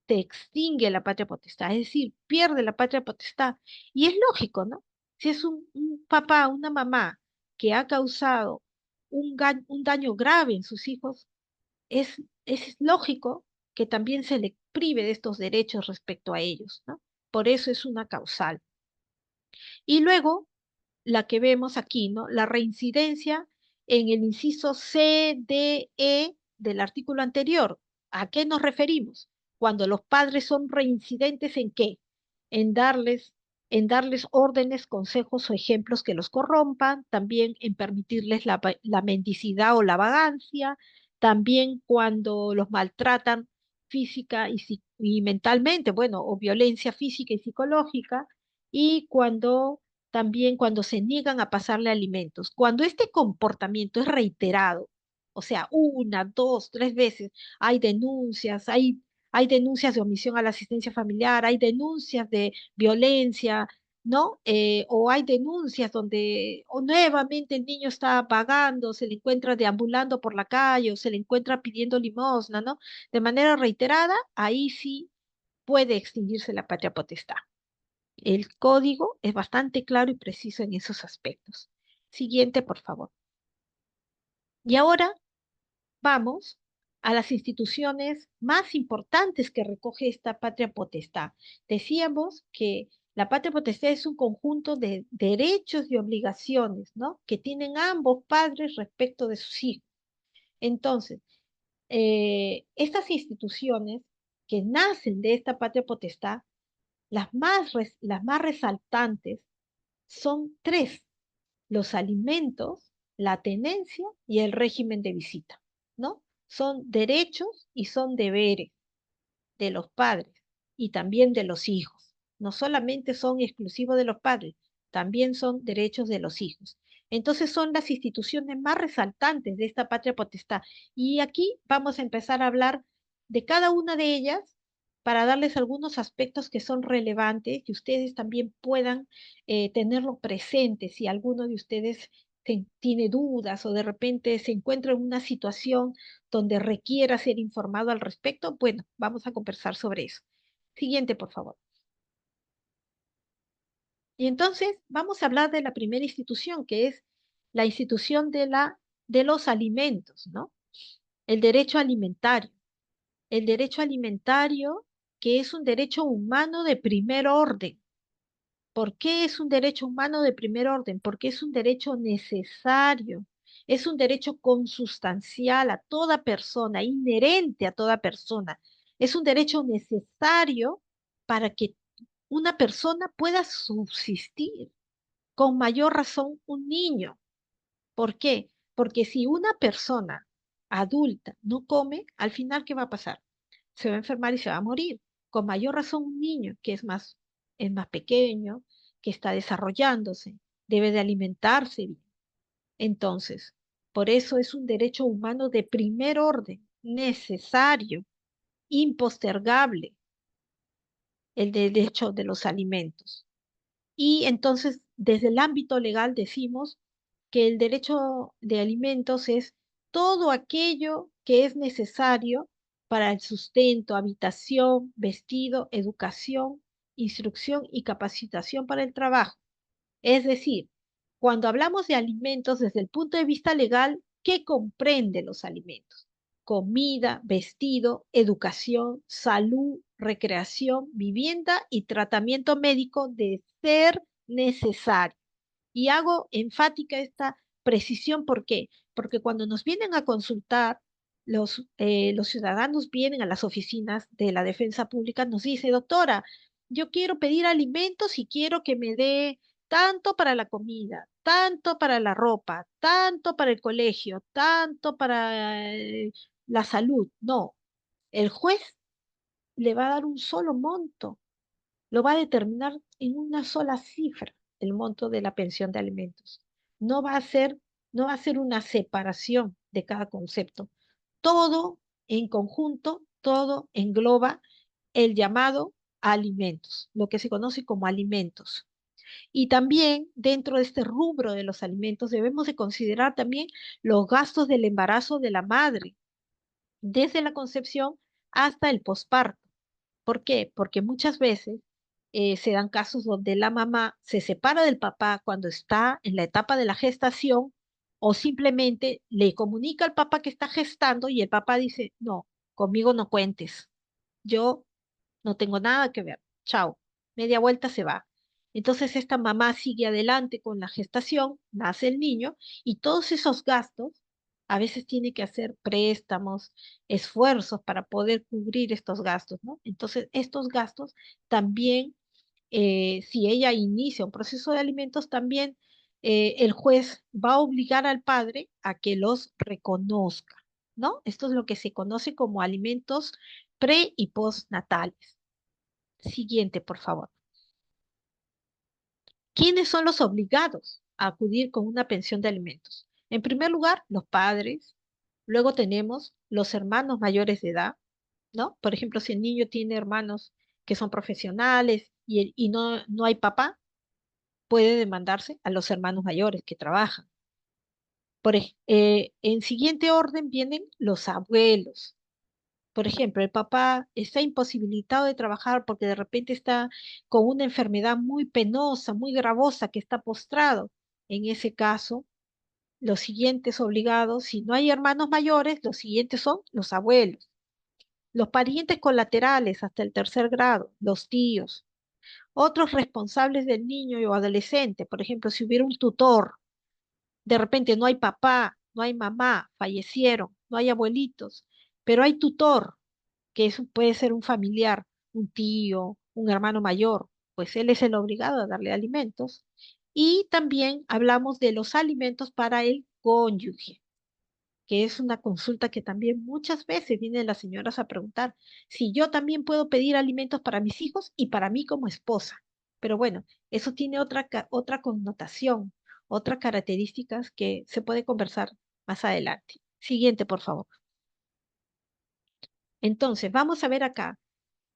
se extingue la patria potestad, es decir, pierde la patria potestad. Y es lógico, ¿no? Si es un papá, una mamá que ha causado un daño grave en sus hijos, es lógico que también se le prive de estos derechos respecto a ellos, ¿no? Por eso es una causal. Y luego la que vemos aquí, ¿no? La reincidencia en el inciso C, D, E del artículo anterior. ¿A qué nos referimos? Cuando los padres son reincidentes en qué? En darles, en darles órdenes, consejos o ejemplos que los corrompan, también en permitirles la mendicidad o la vagancia, también cuando los maltratan física y mentalmente, bueno, o violencia física y psicológica, y también cuando se niegan a pasarle alimentos. Cuando este comportamiento es reiterado, o sea, una, dos, tres veces, hay denuncias, hay denuncias de omisión a la asistencia familiar, hay denuncias de violencia, ¿no? O hay denuncias donde o nuevamente el niño está vagando, se le encuentra deambulando por la calle o se le encuentra pidiendo limosna, ¿no? De manera reiterada, ahí sí puede extinguirse la patria potestad. El código es bastante claro y preciso en esos aspectos. Siguiente, por favor. Y ahora vamos a las instituciones más importantes que recoge esta patria potestad. Decíamos que la patria potestad es un conjunto de derechos y obligaciones, ¿no? Que tienen ambos padres respecto de sus hijos. Entonces, estas instituciones que nacen de esta patria potestad, las más resaltantes son tres: los alimentos, la tenencia y el régimen de visita, ¿no? Son derechos y son deberes de los padres y también de los hijos. No solamente son exclusivos de los padres, también son derechos de los hijos. Entonces son las instituciones más resaltantes de esta patria potestad. Y aquí vamos a empezar a hablar de cada una de ellas para darles algunos aspectos que son relevantes y ustedes también puedan tenerlo presente si alguno de ustedes tiene dudas o de repente se encuentra en una situación donde requiera ser informado al respecto. Bueno, vamos a conversar sobre eso. Siguiente, por favor. Y entonces vamos a hablar de la primera institución, que es la institución de los alimentos, ¿no? El derecho alimentario. El derecho alimentario, que es un derecho humano de primer orden. ¿Por qué es un derecho humano de primer orden? Porque es un derecho necesario, es un derecho consustancial a toda persona, inherente a toda persona. Es un derecho necesario para que una persona pueda subsistir. Con mayor razón, un niño. ¿Por qué? Porque si una persona adulta no come, al final, ¿qué va a pasar? Se va a enfermar y se va a morir. Con mayor razón, un niño que es más pequeño, que está desarrollándose, debe de alimentarse bien. Entonces, por eso es un derecho humano de primer orden, necesario, impostergable, el derecho de los alimentos. Y entonces, desde el ámbito legal decimos que el derecho de alimentos es todo aquello que es necesario para el sustento, habitación, vestido, educación, instrucción y capacitación para el trabajo. Es decir, cuando hablamos de alimentos desde el punto de vista legal, ¿qué comprende los alimentos? Comida, vestido, educación, salud, recreación, vivienda y tratamiento médico de ser necesario. Y hago enfática esta precisión, ¿por qué? Porque cuando nos vienen a consultar, los ciudadanos vienen a las oficinas de la defensa pública, nos dice, doctora, yo quiero pedir alimentos y quiero que me dé tanto para la comida, tanto para la ropa, tanto para el colegio, tanto para la salud. No, el juez le va a dar un solo monto, lo va a determinar en una sola cifra, el monto de la pensión de alimentos. No va a ser, no va a ser una separación de cada concepto. Todo en conjunto, todo engloba el llamado alimentos, lo que se conoce como alimentos. Y también dentro de este rubro de los alimentos debemos de considerar también los gastos del embarazo de la madre, desde la concepción hasta el posparto. ¿Por qué? Porque muchas veces se dan casos donde la mamá se separa del papá cuando está en la etapa de la gestación o simplemente le comunica al papá que está gestando y el papá dice, no, conmigo no cuentes, yo no tengo nada que ver, chao, media vuelta se va. Entonces esta mamá sigue adelante con la gestación, nace el niño y todos esos gastos a veces tiene que hacer préstamos, esfuerzos para poder cubrir estos gastos, ¿no? Entonces estos gastos también, si ella inicia un proceso de alimentos, también el juez va a obligar al padre a que los reconozca, ¿no? Esto es lo que se conoce como alimentos pre y postnatales. Siguiente, por favor. ¿Quiénes son los obligados a acudir con una pensión de alimentos? En primer lugar, los padres. Luego tenemos los hermanos mayores de edad, ¿no? Por ejemplo, si el niño tiene hermanos que son profesionales y no hay papá, puede demandarse a los hermanos mayores que trabajan. En siguiente orden vienen los abuelos. Por ejemplo, el papá está imposibilitado de trabajar porque de repente está con una enfermedad muy penosa, muy gravosa, que está postrado. En ese caso, Los siguientes obligados, si no hay hermanos mayores, los siguientes son los abuelos, los parientes colaterales hasta el tercer grado, los tíos, otros responsables del niño o adolescente, por ejemplo, si hubiera un tutor, de repente no hay papá, no hay mamá, fallecieron, no hay abuelitos, pero hay tutor, que eso puede ser un familiar, un tío, un hermano mayor, pues él es el obligado a darle alimentos. Y también hablamos de los alimentos para el cónyuge, que es una consulta que también muchas veces vienen las señoras a preguntar si yo también puedo pedir alimentos para mis hijos y para mí como esposa. Pero bueno, eso tiene otra connotación, otras características que se puede conversar más adelante. Siguiente, por favor. Entonces, vamos a ver acá.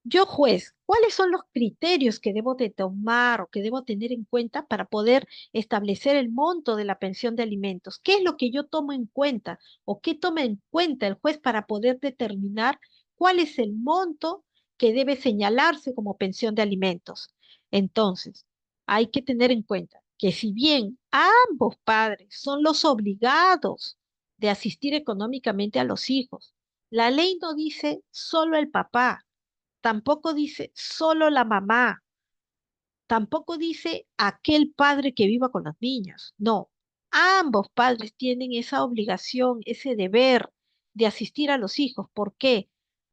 Yo, juez, ¿cuáles son los criterios que debo de tomar o que debo tener en cuenta para poder establecer el monto de la pensión de alimentos? ¿Qué es lo que yo tomo en cuenta o qué toma en cuenta el juez para poder determinar cuál es el monto que debe señalarse como pensión de alimentos? Entonces, hay que tener en cuenta que si bien ambos padres son los obligados de asistir económicamente a los hijos, la ley no dice solo el papá. Tampoco dice solo la mamá, tampoco dice aquel padre que viva con los niños. No, ambos padres tienen esa obligación, ese deber de asistir a los hijos. ¿Por qué?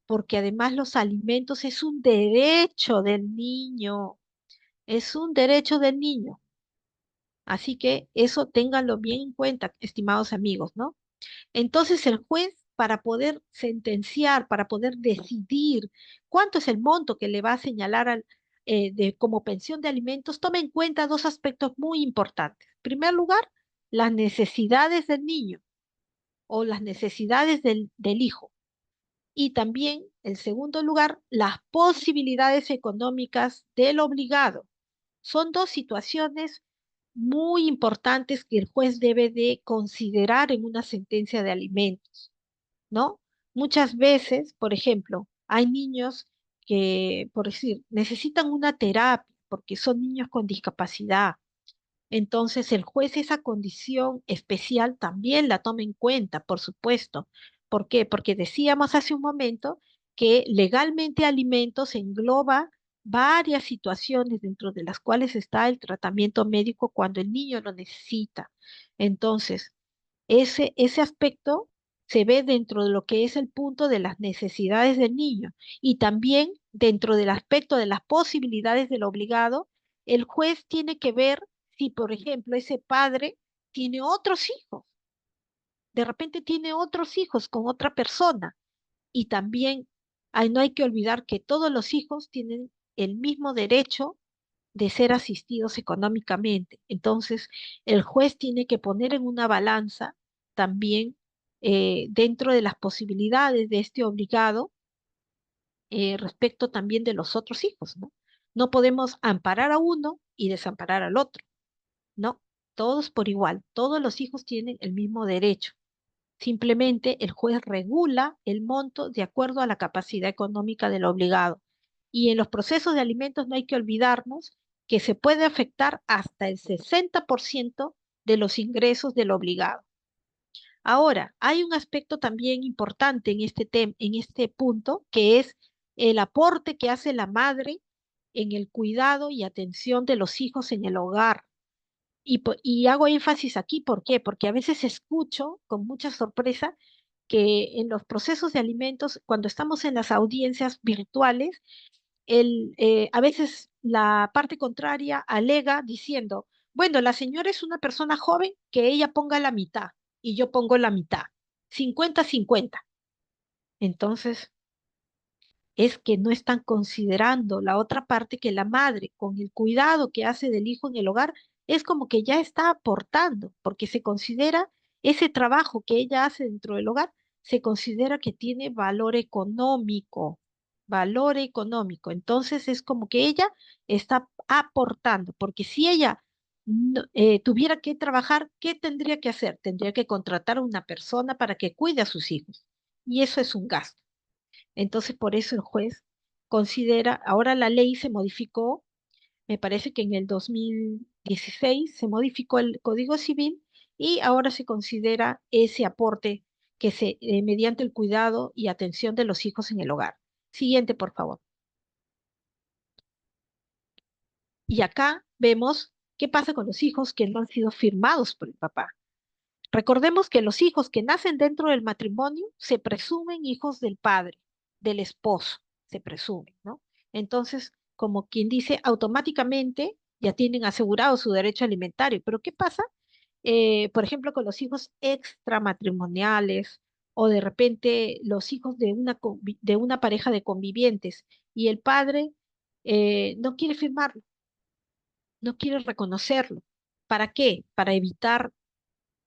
Porque además los alimentos es un derecho del niño, es un derecho del niño. Así que eso ténganlo bien en cuenta, estimados amigos, ¿no? Entonces el juez, para poder sentenciar, para poder decidir cuánto es el monto que le va a señalar como pensión de alimentos, toma en cuenta dos aspectos muy importantes. En primer lugar, las necesidades del niño o las necesidades del hijo. Y también, en segundo lugar, las posibilidades económicas del obligado. Son dos situaciones muy importantes que el juez debe de considerar en una sentencia de alimentos. ¿No? Muchas veces, por ejemplo, hay niños que, por decir, necesitan una terapia porque son niños con discapacidad. Entonces, el juez esa condición especial también la toma en cuenta, por supuesto. ¿Por qué? Porque decíamos hace un momento que legalmente alimentos engloba varias situaciones dentro de las cuales está el tratamiento médico cuando el niño lo necesita. Entonces, ese aspecto se ve dentro de lo que es el punto de las necesidades del niño y también dentro del aspecto de las posibilidades del obligado, el juez tiene que ver si, por ejemplo, ese padre tiene otros hijos, de repente tiene otros hijos con otra persona y también no hay que olvidar que todos los hijos tienen el mismo derecho de ser asistidos económicamente. Entonces, el juez tiene que poner en una balanza también dentro de las posibilidades de este obligado respecto también de los otros hijos, ¿no? No podemos amparar a uno y desamparar al otro, ¿no? Todos por igual, todos los hijos tienen el mismo derecho. Simplemente el juez regula el monto de acuerdo a la capacidad económica del obligado. Y en los procesos de alimentos no hay que olvidarnos que se puede afectar hasta el 60% de los ingresos del obligado. Ahora, hay un aspecto también importante en este punto, que es el aporte que hace la madre en el cuidado y atención de los hijos en el hogar. Y hago énfasis aquí, ¿por qué? Porque a veces escucho con mucha sorpresa que en los procesos de alimentos, cuando estamos en las audiencias virtuales, a veces la parte contraria alega diciendo, bueno, la señora es una persona joven, que ella ponga la mitad y yo pongo la mitad, 50-50. Entonces, es que no están considerando la otra parte que la madre, con el cuidado que hace del hijo en el hogar, es como que ya está aportando, porque se considera ese trabajo que ella hace dentro del hogar, se considera que tiene valor económico, valor económico. Entonces es como que ella está aportando, porque si ella tuviera que trabajar, ¿qué tendría que hacer? Tendría que contratar a una persona para que cuide a sus hijos. Y eso es un gasto. Entonces, por eso el juez considera, ahora la ley se modificó, me parece que en el 2016 se modificó el Código Civil y ahora se considera ese aporte que mediante el cuidado y atención de los hijos en el hogar. Siguiente, por favor. Y acá vemos qué pasa con los hijos que no han sido firmados por el papá. Recordemos que los hijos que nacen dentro del matrimonio se presumen hijos del padre, del esposo, se presumen, ¿no? Entonces, como quien dice, automáticamente ya tienen asegurado su derecho alimentario. Pero ¿qué pasa? Por ejemplo, con los hijos extramatrimoniales o de repente los hijos de una pareja de convivientes y el padre no quiere firmarlo, no quiere reconocerlo. ¿Para qué? Para evitar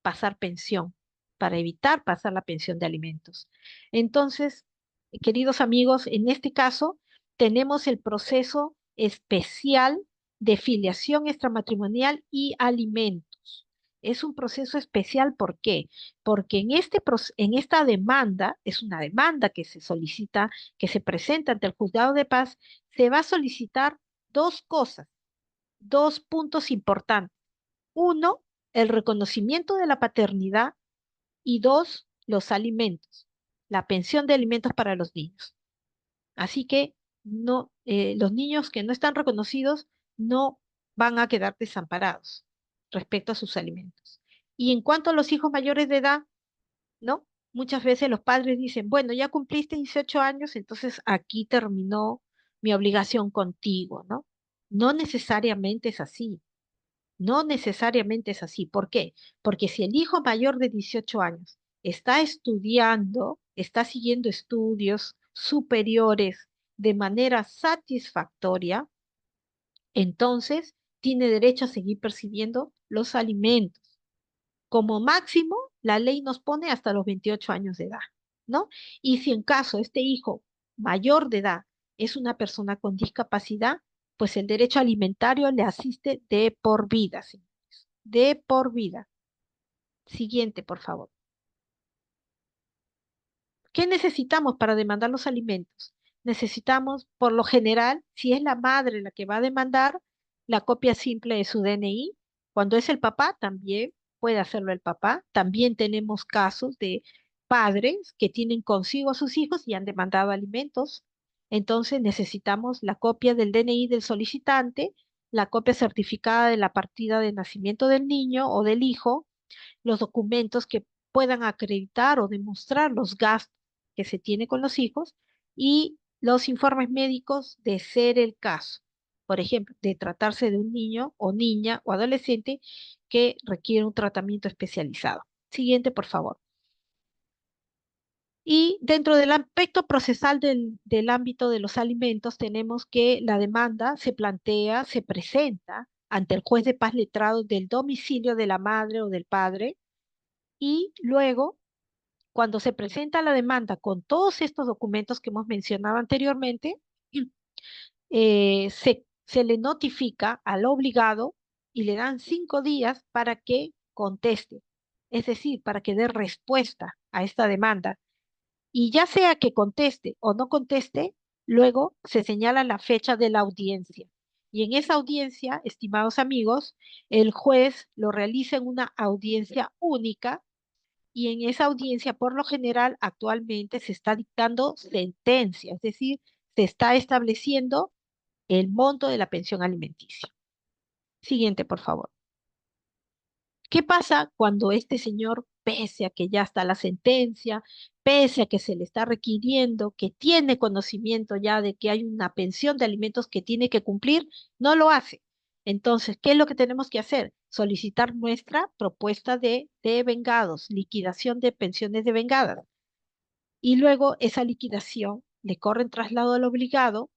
pasar pensión, para evitar pasar la pensión de alimentos. Entonces, queridos amigos, en este caso tenemos el proceso especial de filiación extramatrimonial y alimentos. Es un proceso especial, ¿por qué? Porque en esta demanda, es una demanda que se solicita, que se presenta ante el juzgado de paz, se va a solicitar dos cosas, dos puntos importantes. Uno, el reconocimiento de la paternidad y dos, los alimentos, la pensión de alimentos para los niños. Así que no, los niños que no están reconocidos no van a quedar desamparados respecto a sus alimentos. Y en cuanto a los hijos mayores de edad, ¿no? Muchas veces los padres dicen, bueno, ya cumpliste 18 años, entonces aquí terminó mi obligación contigo, ¿no? No necesariamente es así. No necesariamente es así. ¿Por qué? Porque si el hijo mayor de 18 años está estudiando, está siguiendo estudios superiores de manera satisfactoria, entonces tiene derecho a seguir percibiendo los alimentos. Como máximo, la ley nos pone hasta los 28 años de edad, ¿no? Y si en caso este hijo mayor de edad es una persona con discapacidad, pues el derecho alimentario le asiste de por vida, señores, de por vida. Siguiente, por favor. ¿Qué necesitamos para demandar los alimentos? Necesitamos, por lo general, si es la madre la que va a demandar, la copia simple de su DNI. Cuando es el papá, también puede hacerlo el papá. También tenemos casos de padres que tienen consigo a sus hijos y han demandado alimentos. Entonces necesitamos la copia del DNI del solicitante, la copia certificada de la partida de nacimiento del niño o del hijo, los documentos que puedan acreditar o demostrar los gastos que se tiene con los hijos y los informes médicos de ser el caso. Por ejemplo, de tratarse de un niño o niña o adolescente que requiere un tratamiento especializado. Siguiente, por favor. Y dentro del aspecto procesal del ámbito de los alimentos, tenemos que la demanda se plantea, se presenta ante el juez de paz letrado del domicilio de la madre o del padre y luego, cuando se presenta la demanda con todos estos documentos que hemos mencionado anteriormente, se le notifica al obligado y le dan 5 días para que conteste, es decir, para que dé respuesta a esta demanda. Y ya sea que conteste o no conteste, luego se señala la fecha de la audiencia. Y en esa audiencia, estimados amigos, el juez lo realiza en una audiencia única y en esa audiencia, por lo general, actualmente se está dictando sentencia, es decir, se está estableciendo el monto de la pensión alimenticia. Siguiente, por favor. ¿Qué pasa cuando este señor, pese a que ya está la sentencia, pese a que se le está requiriendo, que tiene conocimiento ya de que hay una pensión de alimentos que tiene que cumplir, no lo hace? Entonces, ¿qué es lo que tenemos que hacer? Solicitar nuestra propuesta de vengados, liquidación de pensiones de vengadas. Y luego esa liquidación le corre en traslado al obligado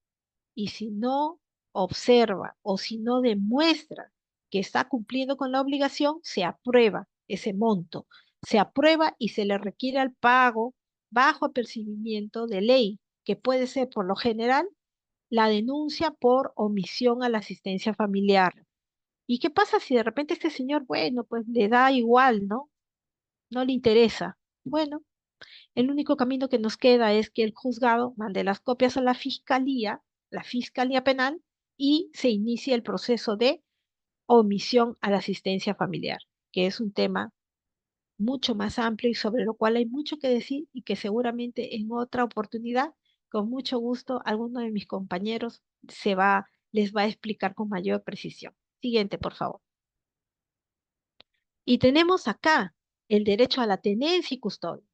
y si no observa o si no demuestra que está cumpliendo con la obligación, se aprueba ese monto, se aprueba y se le requiere el pago bajo apercibimiento de ley, que puede ser por lo general la denuncia por omisión a la asistencia familiar. ¿Y qué pasa si de repente este señor, bueno, pues le da igual, ¿no? No le interesa. Bueno, el único camino que nos queda es que el juzgado mande las copias a la Fiscalía Penal, y se inicie el proceso de omisión a la asistencia familiar, que es un tema mucho más amplio y sobre lo cual hay mucho que decir y que seguramente en otra oportunidad, con mucho gusto, alguno de mis compañeros les va a explicar con mayor precisión. Siguiente, por favor. Y tenemos acá el derecho a la tenencia y custodia.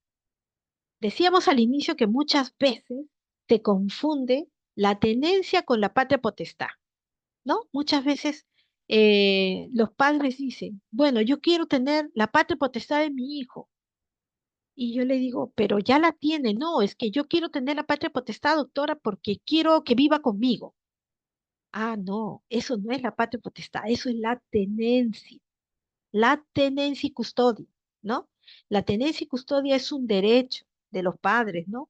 Decíamos al inicio que muchas veces se confunde la tenencia con la patria potestad, ¿no? Muchas veces los padres dicen, bueno, yo quiero tener la patria potestad de mi hijo. Y yo le digo, pero ya la tiene. No, es que yo quiero tener la patria potestad, doctora, porque quiero que viva conmigo. Ah, no, eso no es la patria potestad, eso es la tenencia y custodia, ¿no? La tenencia y custodia es un derecho de los padres, ¿no?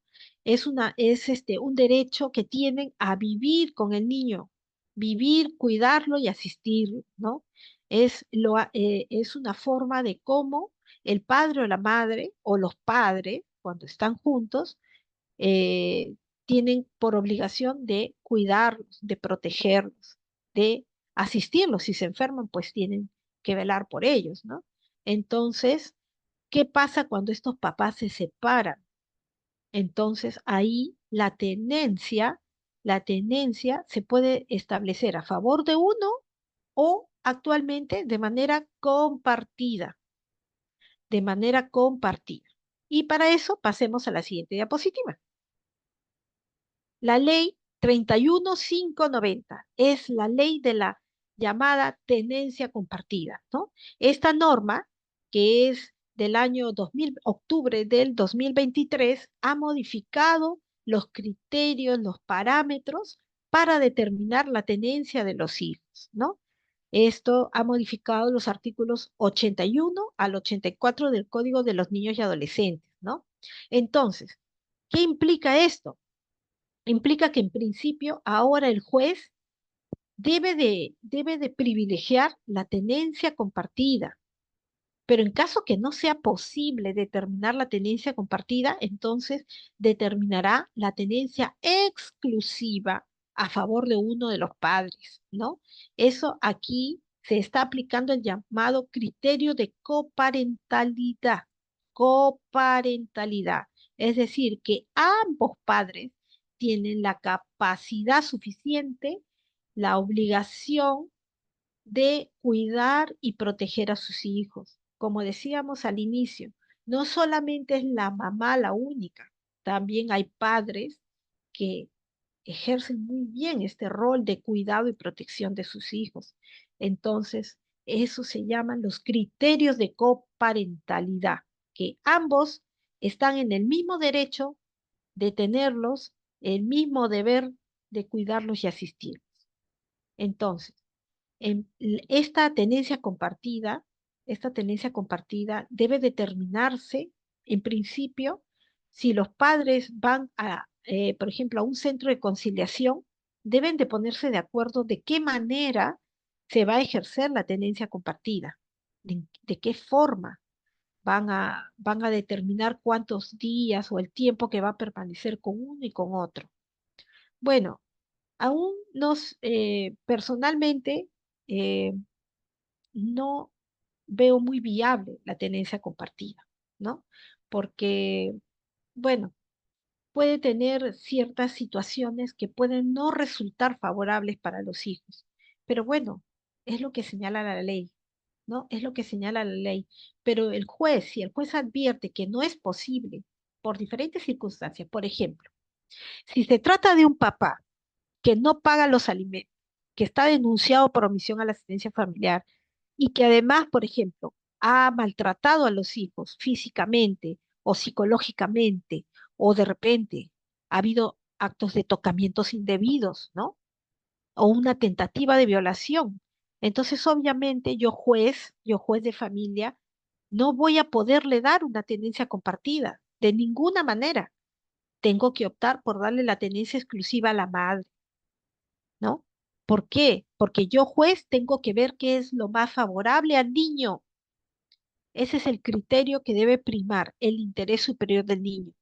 Un derecho que tienen a vivir con el niño, vivir, cuidarlo y asistirlo, ¿no? Es una forma de cómo el padre o la madre o los padres, cuando están juntos, eh, tienen por obligación de cuidarlos, de protegerlos, de asistirlos. Si se enferman, pues tienen que velar por ellos, ¿no? Entonces, ¿qué pasa cuando estos papás se separan? Entonces, ahí la tenencia se puede establecer a favor de uno o actualmente de manera compartida. Y para eso pasemos a la siguiente diapositiva. La ley 31590 es la ley de la llamada tenencia compartida, ¿no? Esta norma, que es del año 2000, octubre del 2023, ha modificado los criterios, los parámetros para determinar la tenencia de los hijos, ¿no? Esto ha modificado los artículos 81 al 84 del Código de los Niños y Adolescentes, ¿no? Entonces, ¿qué implica esto? Implica que en principio ahora el juez debe de privilegiar la tenencia compartida, pero en caso que no sea posible determinar la tenencia compartida, entonces determinará la tenencia exclusiva a favor de uno de los padres, ¿no? Eso aquí se está aplicando el llamado criterio de coparentalidad, coparentalidad, es decir, que ambos padres tienen la capacidad suficiente, la obligación de cuidar y proteger a sus hijos. Como decíamos al inicio, no solamente es la mamá la única, también hay padres que ejercen muy bien este rol de cuidado y protección de sus hijos. Entonces, eso se llaman los criterios de coparentalidad, que ambos están en el mismo derecho de tenerlos, el mismo deber de cuidarlos y asistirlos. Entonces, esta tenencia compartida debe determinarse, en principio, si los padres van por ejemplo, a un centro de conciliación, deben de ponerse de acuerdo de qué manera se va a ejercer la tenencia compartida, de qué forma van a determinar cuántos días o el tiempo que va a permanecer con uno y con otro. Bueno, personalmente, eh, no veo muy viable la tenencia compartida, ¿no? Porque, bueno, puede tener ciertas situaciones que pueden no resultar favorables para los hijos, pero bueno, es lo que señala la ley, ¿no? Es lo que señala la ley. Pero si el juez advierte que no es posible por diferentes circunstancias, por ejemplo, si se trata de un papá que no paga los alimentos, que está denunciado por omisión a la asistencia familiar y que además, por ejemplo, ha maltratado a los hijos físicamente o psicológicamente, o de repente ha habido actos de tocamientos indebidos, ¿no? O una tentativa de violación. Entonces, obviamente, yo juez de familia, no voy a poderle dar una tenencia compartida, de ninguna manera. Tengo que optar por darle la tenencia exclusiva a la madre, ¿no? ¿Por qué? Porque yo, juez, tengo que ver qué es lo más favorable al niño. Ese es el criterio que debe primar, el interés superior del niño,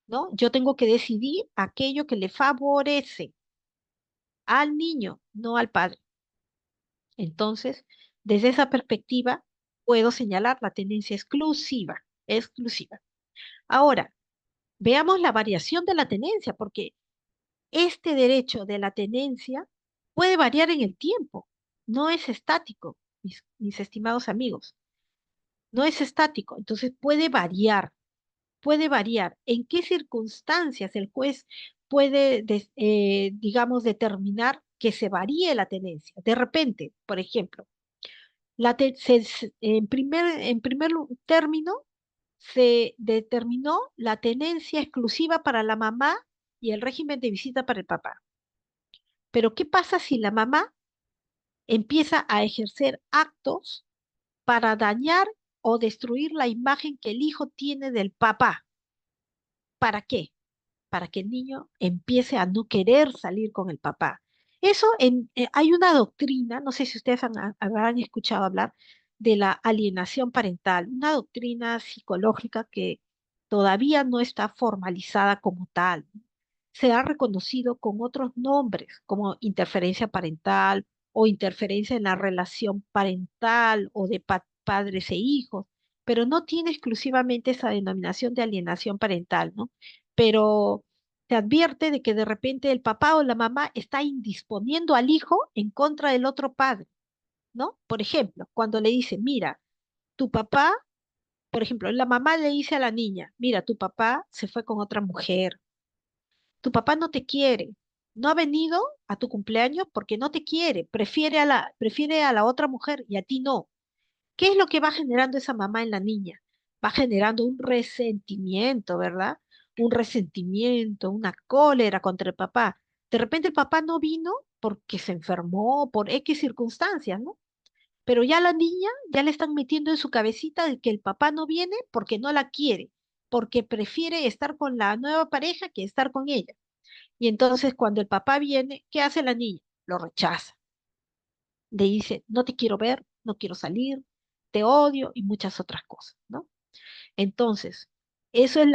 ¿no? Yo tengo que decidir aquello que le favorece al niño, no al padre. Entonces, desde esa perspectiva, puedo señalar la tenencia exclusiva. exclusiva. Ahora, veamos la variación de la tenencia, porque este derecho de la tenencia puede variar en el tiempo, no es estático, mis estimados amigos, no es estático, entonces puede variar. ¿En qué circunstancias el juez puede, digamos, determinar que se varíe la tenencia? De repente, por ejemplo, en primer término, se determinó la tenencia exclusiva para la mamá y el régimen de visita para el papá. Pero ¿qué pasa si la mamá empieza a ejercer actos para dañar o destruir la imagen que el hijo tiene del papá? ¿Para qué? Para que el niño empiece a no querer salir con el papá. Eso hay una doctrina, no sé si ustedes habrán escuchado hablar de la alienación parental, una doctrina psicológica que todavía no está formalizada como tal. Se ha reconocido con otros nombres, como interferencia parental o interferencia en la relación parental o de padres e hijos, pero no tiene exclusivamente esa denominación de alienación parental, ¿no? Pero se advierte de que de repente el papá o la mamá está indisponiendo al hijo en contra del otro padre, ¿no? Por ejemplo, cuando le dice, mira, tu papá, por ejemplo, la mamá le dice a la niña, mira, tu papá se fue con otra mujer, tu papá no te quiere, no ha venido a tu cumpleaños porque no te quiere, prefiere a la otra mujer y a ti no. ¿Qué es lo que va generando esa mamá en la niña? Va generando un resentimiento, ¿verdad? Un resentimiento, una cólera contra el papá. De repente el papá no vino porque se enfermó, por X circunstancias, ¿no? Pero ya la niña ya le están metiendo en su cabecita de que el papá no viene porque no la quiere, porque prefiere estar con la nueva pareja que estar con ella. Y entonces cuando el papá viene, ¿qué hace la niña? Lo rechaza. Le dice, no te quiero ver, no quiero salir, te odio y muchas otras cosas, ¿no? Entonces, eso es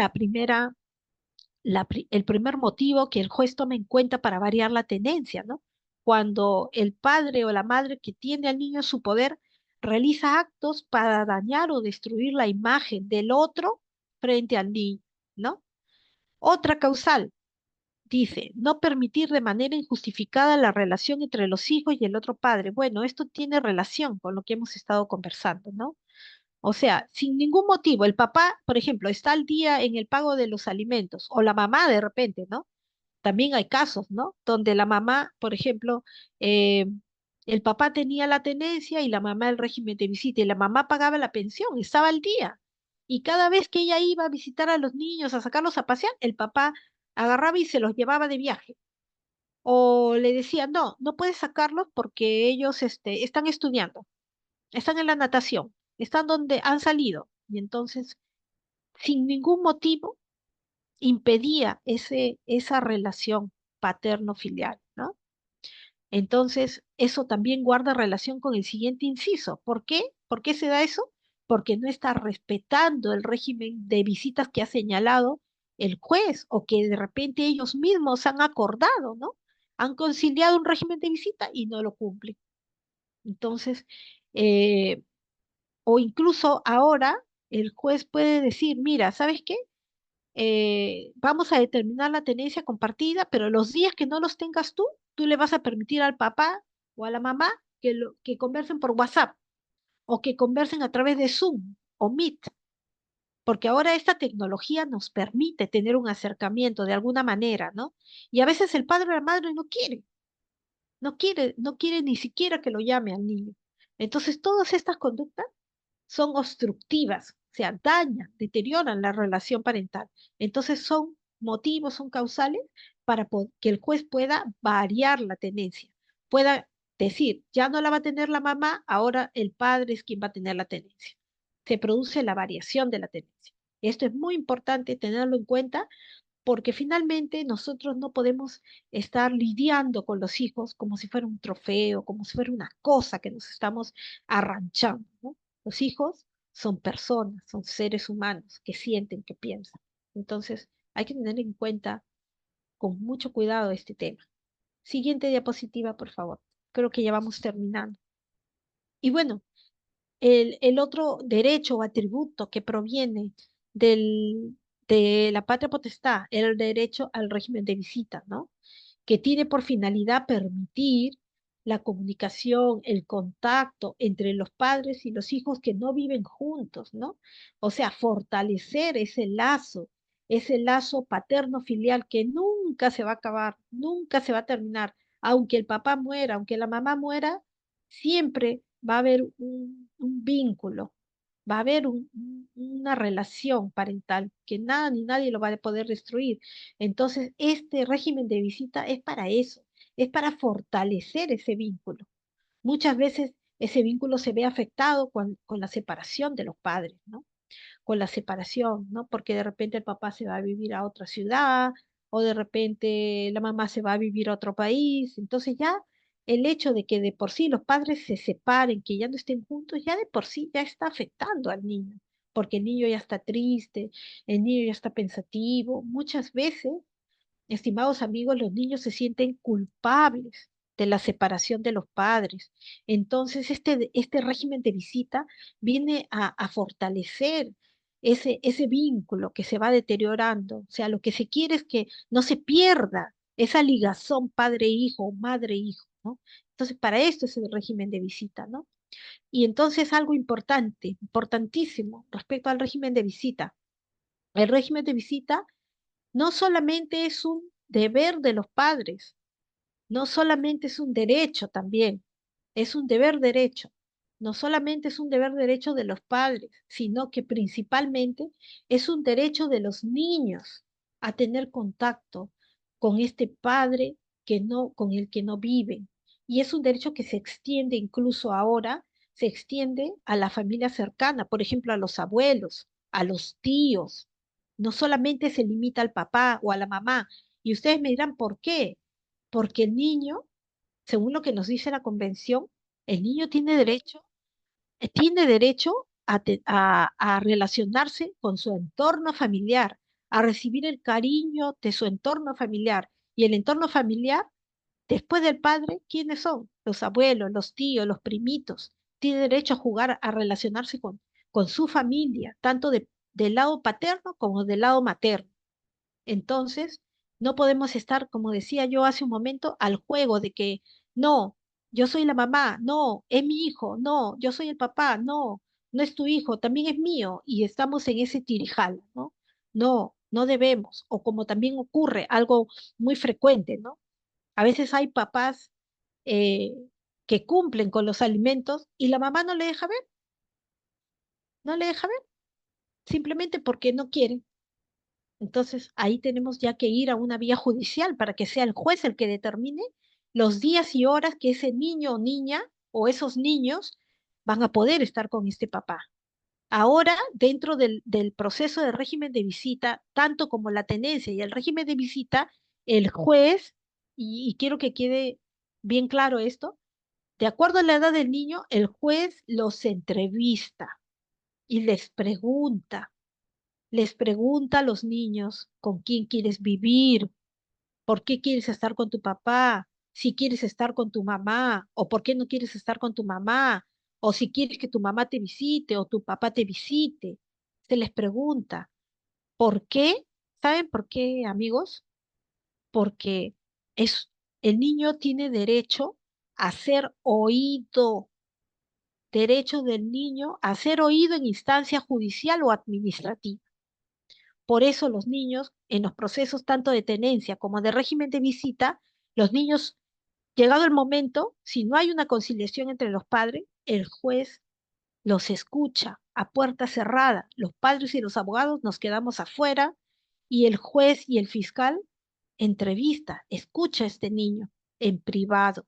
el primer motivo que el juez toma en cuenta para variar la tenencia, ¿no? Cuando el padre o la madre que tiene al niño en su poder realiza actos para dañar o destruir la imagen del otro frente al niño, ¿no? Otra causal, dice, no permitir de manera injustificada la relación entre los hijos y el otro padre. Bueno, esto tiene relación con lo que hemos estado conversando, ¿no? O sea, sin ningún motivo, el papá, por ejemplo, está al día en el pago de los alimentos, o la mamá de repente, ¿no? También hay casos, ¿no? Donde la mamá, por ejemplo, eh, el papá tenía la tenencia y la mamá el régimen de visita, y la mamá pagaba la pensión, estaba al día. Y cada vez que ella iba a visitar a los niños, a sacarlos a pasear, el papá agarraba y se los llevaba de viaje. O le decía, no, no puedes sacarlos porque ellos están estudiando, están en la natación, están donde han salido. Y entonces, sin ningún motivo, impedía esa relación paterno-filial, ¿no? Entonces, eso también guarda relación con el siguiente inciso. ¿Por qué? ¿Por qué se da eso? Porque no está respetando el régimen de visitas que ha señalado el juez o que de repente ellos mismos han acordado, ¿no? Han conciliado un régimen de visita y no lo cumplen. Entonces, eh, o incluso ahora el juez puede decir, mira, ¿sabes qué? Vamos a determinar la tenencia compartida, pero los días que no los tengas tú le vas a permitir al papá o a la mamá que conversen por WhatsApp o que conversen a través de Zoom o Meet, porque ahora esta tecnología nos permite tener un acercamiento de alguna manera, ¿no? Y a veces el padre o la madre no quiere ni siquiera que lo llame al niño. Entonces, todas estas conductas son obstructivas, o sea, dañan, deterioran la relación parental. Entonces son motivos, son causales para que el juez pueda variar la tenencia, pueda decir, ya no la va a tener la mamá, ahora el padre es quien va a tener la tenencia. Se produce la variación de la tenencia. Esto es muy importante tenerlo en cuenta porque finalmente nosotros no podemos estar lidiando con los hijos como si fuera un trofeo, como si fuera una cosa que nos estamos arranchando, ¿no? Los hijos son personas, son seres humanos que sienten, que piensan. Entonces, hay que tener en cuenta con mucho cuidado este tema. Siguiente diapositiva, por favor. Creo que ya vamos terminando. Y bueno, el otro derecho o atributo que proviene de la patria potestad, el derecho al régimen de visita, ¿no? Que tiene por finalidad permitir la comunicación, el contacto entre los padres y los hijos que no viven juntos, ¿no? O sea, fortalecer ese lazo paterno-filial que nunca se va a acabar, nunca se va a terminar. Aunque el papá muera, aunque la mamá muera, siempre va a haber un vínculo, va a haber una relación parental que nada ni nadie lo va a poder destruir. Entonces, este régimen de visita es para eso, es para fortalecer ese vínculo. Muchas veces ese vínculo se ve afectado con la separación de los padres, ¿no? Con la separación, ¿no? Porque de repente el papá se va a vivir a otra ciudad o de repente la mamá se va a vivir a otro país. Entonces ya el hecho de que de por sí los padres se separen, que ya no estén juntos, ya de por sí ya está afectando al niño, porque el niño ya está triste, el niño ya está pensativo. Muchas veces, estimados amigos, los niños se sienten culpables de la separación de los padres. Entonces, este régimen de visita viene a fortalecer ese vínculo que se va deteriorando. O sea, lo que se quiere es que no se pierda esa ligazón padre-hijo o madre-hijo, ¿no? Entonces, para esto es el régimen de visita, ¿no? Y entonces algo importante, importantísimo respecto al régimen de visita. El régimen de visita no solamente es un deber de los padres, no solamente es un derecho también, es un deber derecho. No solamente es un deber derecho de los padres, sino que principalmente es un derecho de los niños a tener contacto con este padre con el que no viven. Y es un derecho que se extiende incluso ahora, se extiende a la familia cercana, por ejemplo, a los abuelos, a los tíos. No solamente se limita al papá o a la mamá. Y ustedes me dirán, ¿por qué? Porque el niño, según lo que nos dice la convención, el niño tiene derecho a relacionarse con su entorno familiar, a recibir el cariño de su entorno familiar. Y el entorno familiar, después del padre, ¿quiénes son? Los abuelos, los tíos, los primitos. Tiene derecho a jugar, a relacionarse con su familia, tanto del lado paterno como del lado materno. Entonces, no podemos estar, como decía yo hace un momento, al juego de que no, yo soy la mamá, no, es mi hijo, no, yo soy el papá, no, no es tu hijo, también es mío, y estamos en ese tirijal, ¿no? No, no debemos, o como también ocurre algo muy frecuente, ¿no? A veces hay papás eh, que cumplen con los alimentos y la mamá no le deja ver, no le deja ver, simplemente porque no quiere. Entonces, ahí tenemos ya que ir a una vía judicial para que sea el juez el que determine los días y horas que ese niño o niña o esos niños van a poder estar con este papá. Ahora, dentro del proceso de régimen de visita, tanto como la tenencia y el régimen de visita, el juez, y quiero que quede bien claro esto, de acuerdo a la edad del niño, el juez los entrevista y les pregunta a los niños con quién quieres vivir, por qué quieres estar con tu papá, si quieres estar con tu mamá, o por qué no quieres estar con tu mamá, o si quieres que tu mamá te visite o tu papá te visite. Se les pregunta, ¿por qué? ¿Saben por qué, amigos? Porque es, el niño tiene derecho a ser oído, derecho del niño a ser oído en instancia judicial o administrativa. Por eso los niños, en los procesos tanto de tenencia como de régimen de visita, los niños, llegado el momento, si no hay una conciliación entre los padres, el juez los escucha a puerta cerrada. Los padres y los abogados nos quedamos afuera y el juez y el fiscal entrevista, escucha a este niño en privado,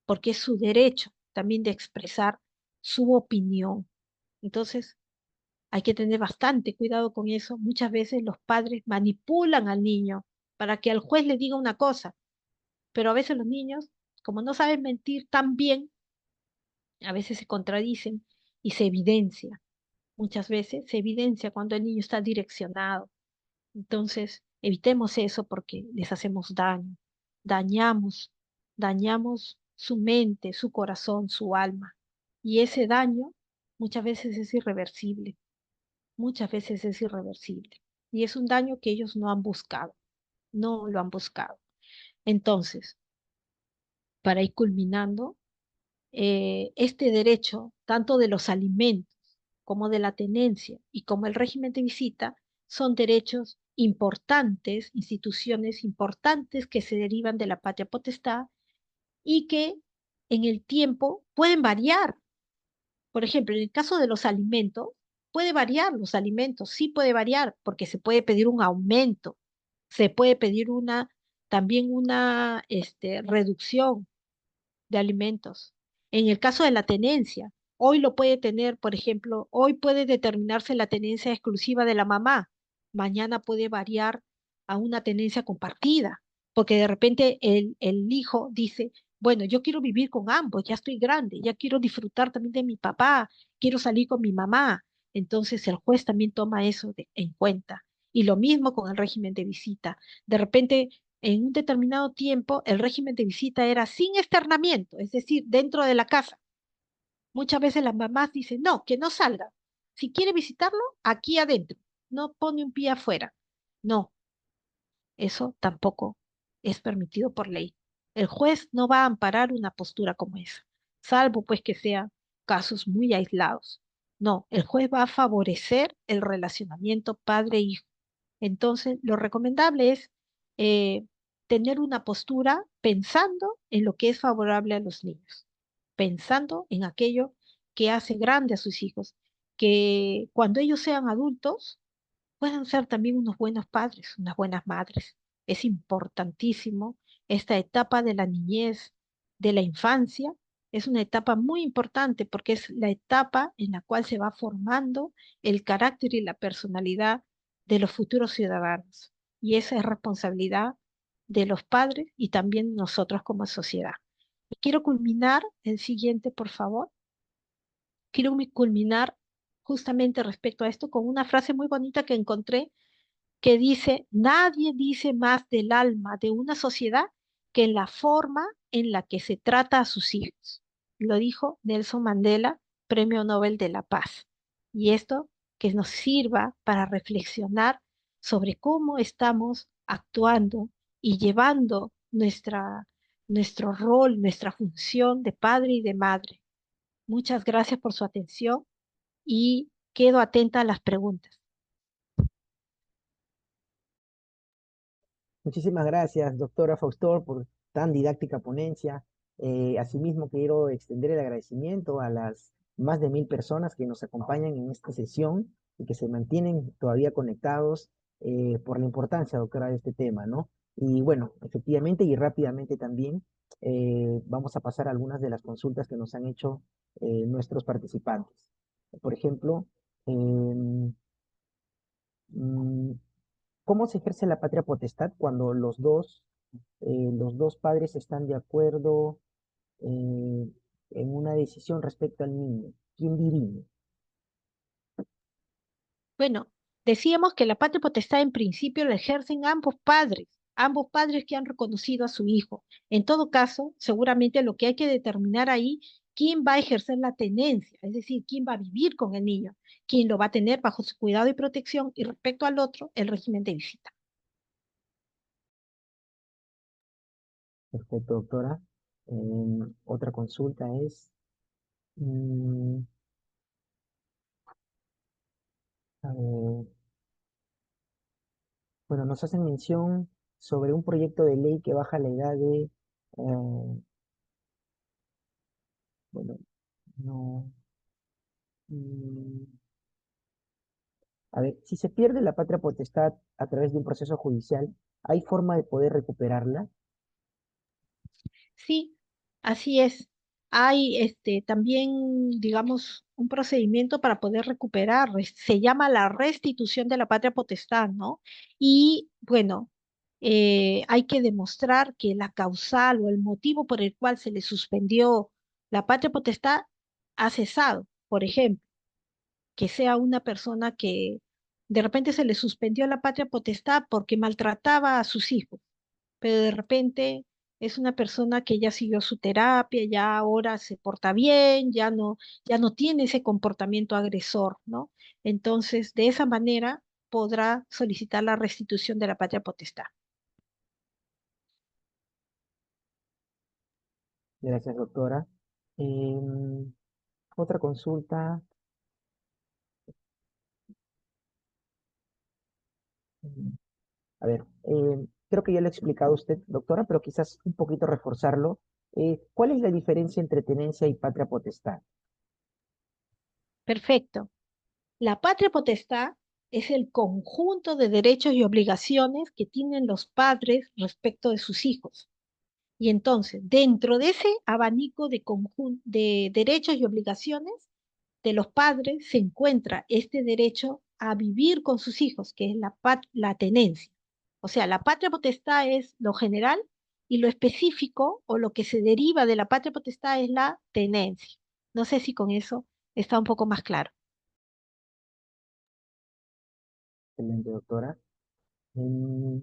porque es su derecho también de expresar su opinión. Entonces, hay que tener bastante cuidado con eso. Muchas veces los padres manipulan al niño para que al juez le diga una cosa, pero a veces los niños, como no saben mentir tan bien, a veces se contradicen y se evidencia. Muchas veces se evidencia cuando el niño está direccionado. Entonces, evitemos eso porque les hacemos daño. Dañamos, dañamos su mente, su corazón, su alma. Y ese daño muchas veces es irreversible, muchas veces es irreversible. Y es un daño que ellos no han buscado, no lo han buscado. Entonces, para ir culminando, este derecho, tanto de los alimentos como de la tenencia y como el régimen de visita, son derechos importantes, instituciones importantes que se derivan de la patria potestad y que en el tiempo pueden variar. Por ejemplo, en el caso de los alimentos, puede variar los alimentos, sí puede variar, porque se puede pedir un aumento, se puede pedir también una reducción de alimentos. En el caso de la tenencia, hoy lo puede tener, por ejemplo, hoy puede determinarse la tenencia exclusiva de la mamá, mañana puede variar a una tenencia compartida, porque de repente el hijo dice, bueno, yo quiero vivir con ambos, ya estoy grande, ya quiero disfrutar también de mi papá, quiero salir con mi mamá. Entonces el juez también toma eso en cuenta. Y lo mismo con el régimen de visita. De repente en un determinado tiempo, el régimen de visita era sin externamiento, es decir, dentro de la casa. Muchas veces las mamás dicen, no, que no salga. Si quiere visitarlo, aquí adentro. No pone un pie afuera. No, eso tampoco es permitido por ley. El juez no va a amparar una postura como esa, salvo pues que sean casos muy aislados. No, el juez va a favorecer el relacionamiento padre-hijo. Entonces, lo recomendable es eh, tener una postura pensando en lo que es favorable a los niños, pensando en aquello que hace grande a sus hijos, que cuando ellos sean adultos puedan ser también unos buenos padres, unas buenas madres. Es importantísimo esta etapa de la niñez, de la infancia. Es una etapa muy importante porque es la etapa en la cual se va formando el carácter y la personalidad de los futuros ciudadanos. Y esa es responsabilidad de los padres y también nosotros como sociedad. Y quiero culminar el siguiente, por favor. Quiero culminar justamente respecto a esto con una frase muy bonita que encontré que dice, nadie dice más del alma de una sociedad que en la forma en la que se trata a sus hijos. Lo dijo Nelson Mandela, Premio Nobel de la Paz. Y esto que nos sirva para reflexionar sobre cómo estamos actuando y llevando nuestro rol, nuestra función de padre y de madre. Muchas gracias por su atención y quedo atenta a las preguntas. Muchísimas gracias, doctora Faustor, por tan didáctica ponencia. Asimismo, quiero extender el agradecimiento a las más de 1000 personas que nos acompañan en esta sesión y que se mantienen todavía conectados por la importancia, doctora, de este tema, ¿no? Y bueno, efectivamente y rápidamente también vamos a pasar a algunas de las consultas que nos han hecho nuestros participantes. Por ejemplo, em, mm, ¿cómo se ejerce la patria potestad cuando los dos padres están de acuerdo en una decisión respecto al niño? ¿Quién dirime? Bueno, decíamos que la patria potestad en principio la ejercen ambos padres que han reconocido a su hijo. En todo caso, seguramente lo que hay que determinar ahí, quién va a ejercer la tenencia, es decir, quién va a vivir con el niño, quién lo va a tener bajo su cuidado y protección y respecto al otro, el régimen de visita. Perfecto, doctora. Otra consulta es, mm, a ver, bueno, nos hacen mención sobre un proyecto de ley que baja la edad de, bueno, no, mm, a ver, si se pierde la patria potestad a través de un proceso judicial, ¿hay forma de poder recuperarla? Sí, así es. Hay también, digamos, un procedimiento para poder recuperar. Se llama la restitución de la patria potestad, ¿no? Y bueno, hay que demostrar que la causal o el motivo por el cual se le suspendió la patria potestad ha cesado. Por ejemplo, que sea una persona que de repente se le suspendió la patria potestad porque maltrataba a sus hijos, pero de repente es una persona que ya siguió su terapia, ya ahora se porta bien, ya no tiene ese comportamiento agresor, ¿no? Entonces, de esa manera podrá solicitar la restitución de la patria potestad. Gracias, doctora. Em, Otra consulta. mm, A ver, creo que ya lo ha explicado usted, doctora, pero quizás un poquito reforzarlo. ¿Cuál es la diferencia entre tenencia y patria potestad? Perfecto. La patria potestad es el conjunto de derechos y obligaciones que tienen los padres respecto de sus hijos. Y entonces, dentro de ese abanico de derechos y obligaciones de los padres se encuentra este derecho a vivir con sus hijos, que es la tenencia. O sea, la patria potestad es lo general y lo específico o lo que se deriva de la patria potestad es la tenencia. No sé si con eso está un poco más claro. Excelente, doctora. Mm,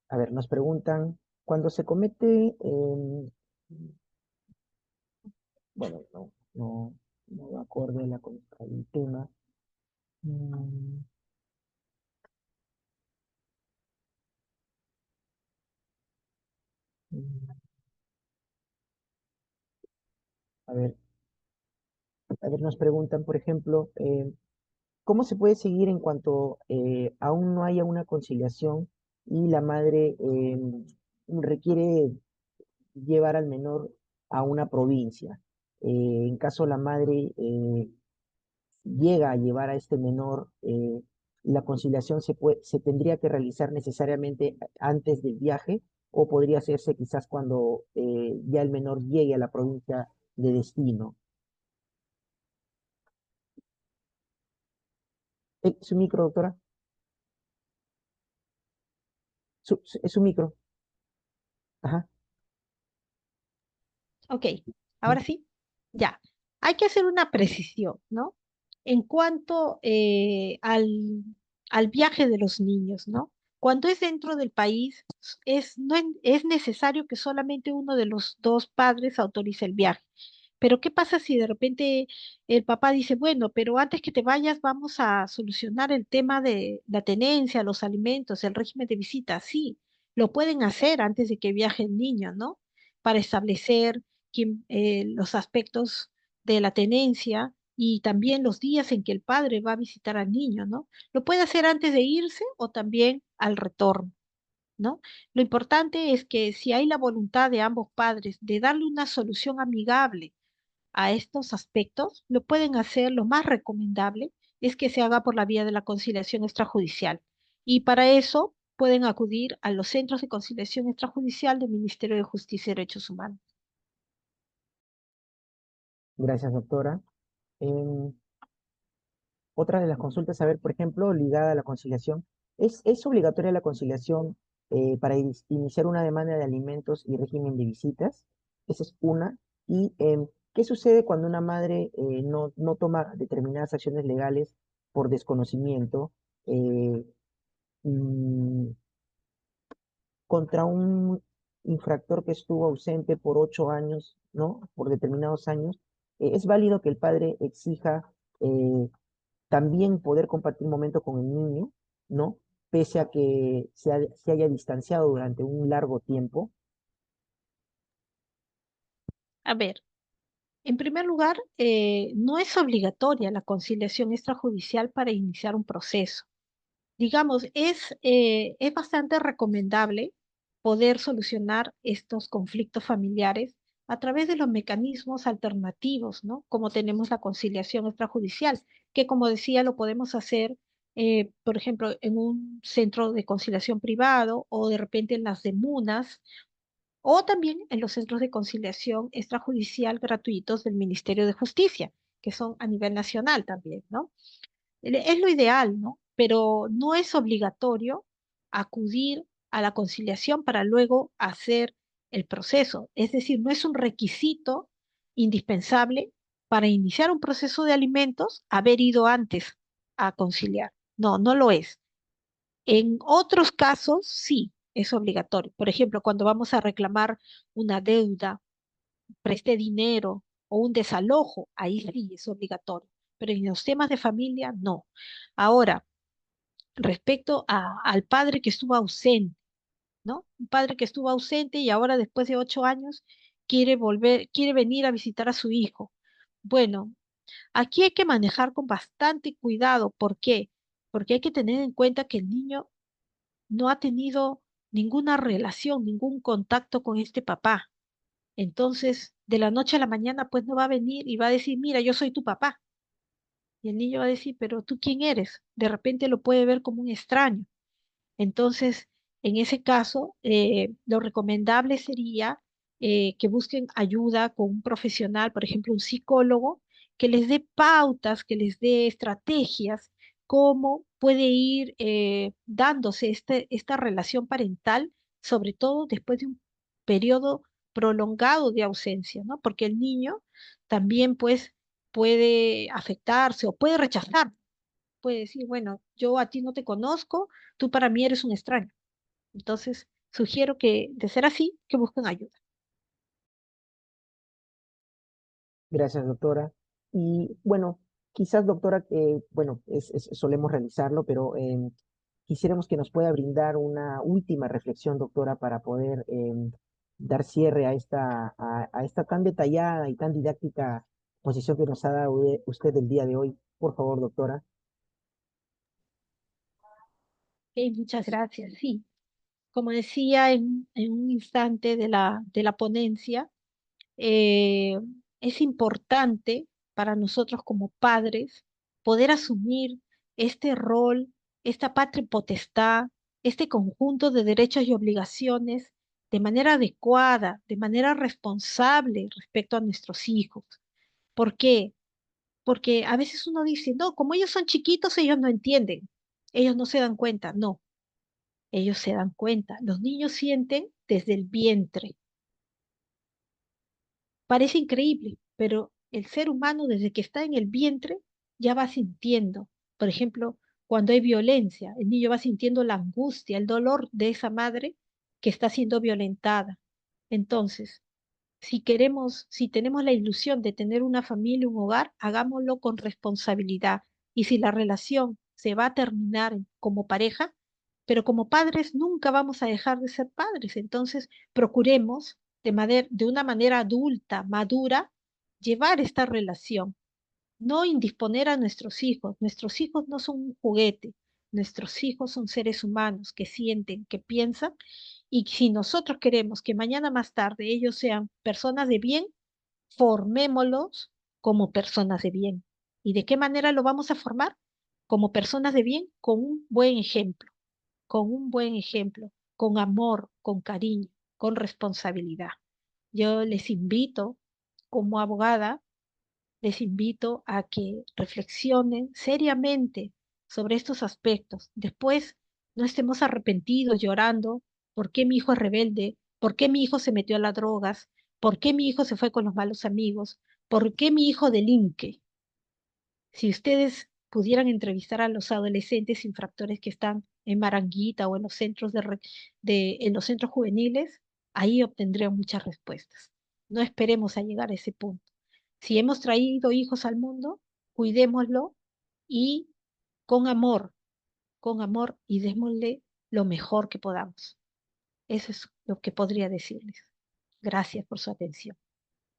a ver, nos preguntan, cuando se comete, bueno, no va acorde al tema. Mm, mm, a ver, nos preguntan, por ejemplo, ¿cómo se puede seguir en cuanto aún no haya una conciliación y la madre requiere llevar al menor a una provincia? En caso la madre llega a llevar a este menor, la conciliación se tendría que realizar necesariamente antes del viaje o podría hacerse quizás cuando ya el menor llegue a la provincia de destino. ¿Su micro, doctora? Es su micro. Ajá. Ok, ¿Mm? ahora sí, ya. Hay que hacer una precisión, ¿no? En cuanto al viaje de los niños, ¿no? Cuando es dentro del país, no es necesario que solamente uno de los dos padres autorice el viaje. Pero ¿qué pasa si de repente el papá dice, bueno, pero antes que te vayas vamos a solucionar el tema de la tenencia, los alimentos, el régimen de visita? Sí, lo pueden hacer antes de que viaje el niño, ¿no? Para establecer los aspectos de la tenencia y también los días en que el padre va a visitar al niño, ¿no? Lo puede hacer antes de irse o también al retorno, ¿no? Lo importante es que si hay la voluntad de ambos padres de darle una solución amigable a estos aspectos, lo pueden hacer. Lo más recomendable es que se haga por la vía de la conciliación extrajudicial. Y para eso pueden acudir a los centros de conciliación extrajudicial del Ministerio de Justicia y Derechos Humanos. Gracias, doctora. Em, Otra de las consultas, a ver, por ejemplo, ligada a la conciliación, ¿es obligatoria la conciliación para iniciar una demanda de alimentos y régimen de visitas? Esa es una. ¿Y qué sucede cuando una madre no toma determinadas acciones legales por desconocimiento eh, mm, contra un infractor que estuvo ausente por 8 años, ¿no? Por determinados años? ¿Es válido que el padre exija también poder compartir un momento con el niño, ¿no? Pese a que se haya distanciado durante un largo tiempo? A ver, en primer lugar, no es obligatoria la conciliación extrajudicial para iniciar un proceso. Digamos, es bastante recomendable poder solucionar estos conflictos familiares a través de los mecanismos alternativos, ¿no? Como tenemos la conciliación extrajudicial, que como decía, lo podemos hacer, por ejemplo, en un centro de conciliación privado o de repente en las demunas o también en los centros de conciliación extrajudicial gratuitos del Ministerio de Justicia, que son a nivel nacional también, ¿no? Es lo ideal, ¿no? Pero no es obligatorio acudir a la conciliación para luego hacer el proceso. Es decir, no es un requisito indispensable para iniciar un proceso de alimentos haber ido antes a conciliar. No, no lo es. En otros casos, sí. es obligatorio. Por ejemplo, cuando vamos a reclamar una deuda, presté dinero o un desalojo, ahí sí es obligatorio. Pero en los temas de familia, no. Ahora, respecto al padre que estuvo ausente, ¿no? Un padre que estuvo ausente y ahora después de 8 años quiere volver, quiere venir a visitar a su hijo. Bueno, aquí hay que manejar con bastante cuidado. ¿Por qué? Porque hay que tener en cuenta que el niño no ha tenido ninguna relación, ningún contacto con este papá. Entonces, de la noche a la mañana, pues no va a venir y va a decir, mira, yo soy tu papá. Y el niño va a decir, pero ¿tú quién eres? De repente lo puede ver como un extraño. Entonces, en ese caso, lo recomendable sería que busquen ayuda con un profesional, por ejemplo, un psicólogo, que les dé pautas, que les dé estrategias, cómo puede ir dándose esta relación parental, sobre todo después de un periodo prolongado de ausencia, ¿no? Porque el niño también, pues, puede afectarse o puede rechazar, puede decir, bueno, yo a ti no te conozco, tú para mí eres un extraño. Entonces, sugiero que, de ser así, que busquen ayuda. Gracias, doctora. Y bueno, quizás, doctora, que, bueno, solemos realizarlo, pero quisiéramos que nos pueda brindar una última reflexión, doctora, para poder dar cierre a esta tan detallada y tan didáctica posición que nos ha dado usted el día de hoy. Por favor, doctora. Ok, muchas gracias. Sí, como decía en un instante de la ponencia, eh, es importante para nosotros como padres poder asumir este rol, esta patria potestad, este conjunto de derechos y obligaciones de manera adecuada, de manera responsable respecto a nuestros hijos. ¿Por qué? Porque a veces uno dice, no, como ellos son chiquitos, ellos no entienden, ellos no se dan cuenta. No, ellos se dan cuenta. Los niños sienten desde el vientre. Parece increíble, pero el ser humano desde que está en el vientre ya va sintiendo. Por ejemplo, cuando hay violencia, el niño va sintiendo la angustia, el dolor de esa madre que está siendo violentada. Entonces, si queremos, si tenemos la ilusión de tener una familia, un hogar, hagámoslo con responsabilidad. Y si la relación se va a terminar como pareja, pero como padres nunca vamos a dejar de ser padres. Entonces, procuremos de una manera adulta, madura, llevar esta relación, no indisponer a nuestros hijos. Nuestros hijos no son un juguete, nuestros hijos son seres humanos que sienten, que piensan, y si nosotros queremos que mañana más tarde ellos sean personas de bien, formémoslos como personas de bien. ¿Y de qué manera lo vamos a formar? Como personas de bien, con un buen ejemplo, con un buen ejemplo, con amor, con cariño, con responsabilidad. Yo les invito, como abogada, les invito a que reflexionen seriamente sobre estos aspectos. Después no estemos arrepentidos llorando, ¿por qué mi hijo es rebelde? ¿Por qué mi hijo se metió a las drogas? ¿Por qué mi hijo se fue con los malos amigos? ¿Por qué mi hijo delinque? Si ustedes pudieran entrevistar a los adolescentes infractores que están en Maranguita o en los centros en los centros juveniles, ahí obtendrían muchas respuestas. No esperemos a llegar a ese punto. Si hemos traído hijos al mundo, cuidémoslo y con amor y démosle lo mejor que podamos. Eso es lo que podría decirles. Gracias por su atención.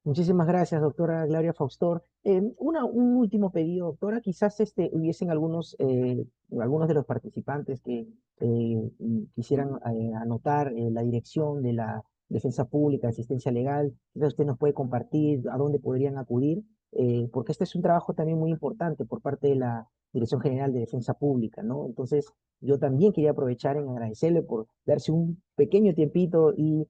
Muchísimas gracias, doctora Gloria Faustor. Un último pedido, doctora. Quizás hubiesen algunos de los participantes que quisieran anotar la dirección de la Defensa Pública, Asistencia Legal. Quizás usted nos puede compartir a dónde podrían acudir, porque este es un trabajo también muy importante por parte de la Dirección General de Defensa Pública, ¿no? Entonces, yo también quería aprovechar en agradecerle por darse un pequeño tiempito y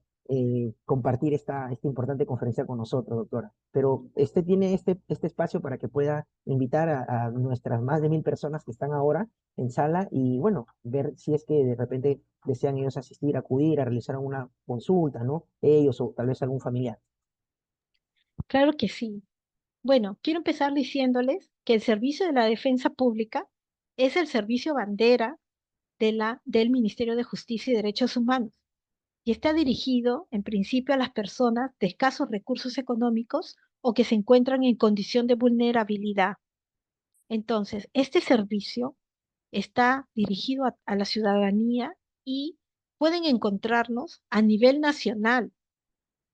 compartir esta importante conferencia con nosotros, doctora. Pero este tiene este espacio para que pueda invitar a nuestras más de 1000 personas que están ahora en sala y, bueno, ver si es que de repente desean ellos asistir, acudir a realizar una consulta, ¿no? Ellos o tal vez algún familiar. Claro que sí. Bueno, quiero empezar diciéndoles que el servicio de la defensa pública es el servicio bandera del Ministerio de Justicia y Derechos Humanos y está dirigido en principio a las personas de escasos recursos económicos o que se encuentran en condición de vulnerabilidad. Entonces, este servicio está dirigido a la ciudadanía y pueden encontrarnos a nivel nacional.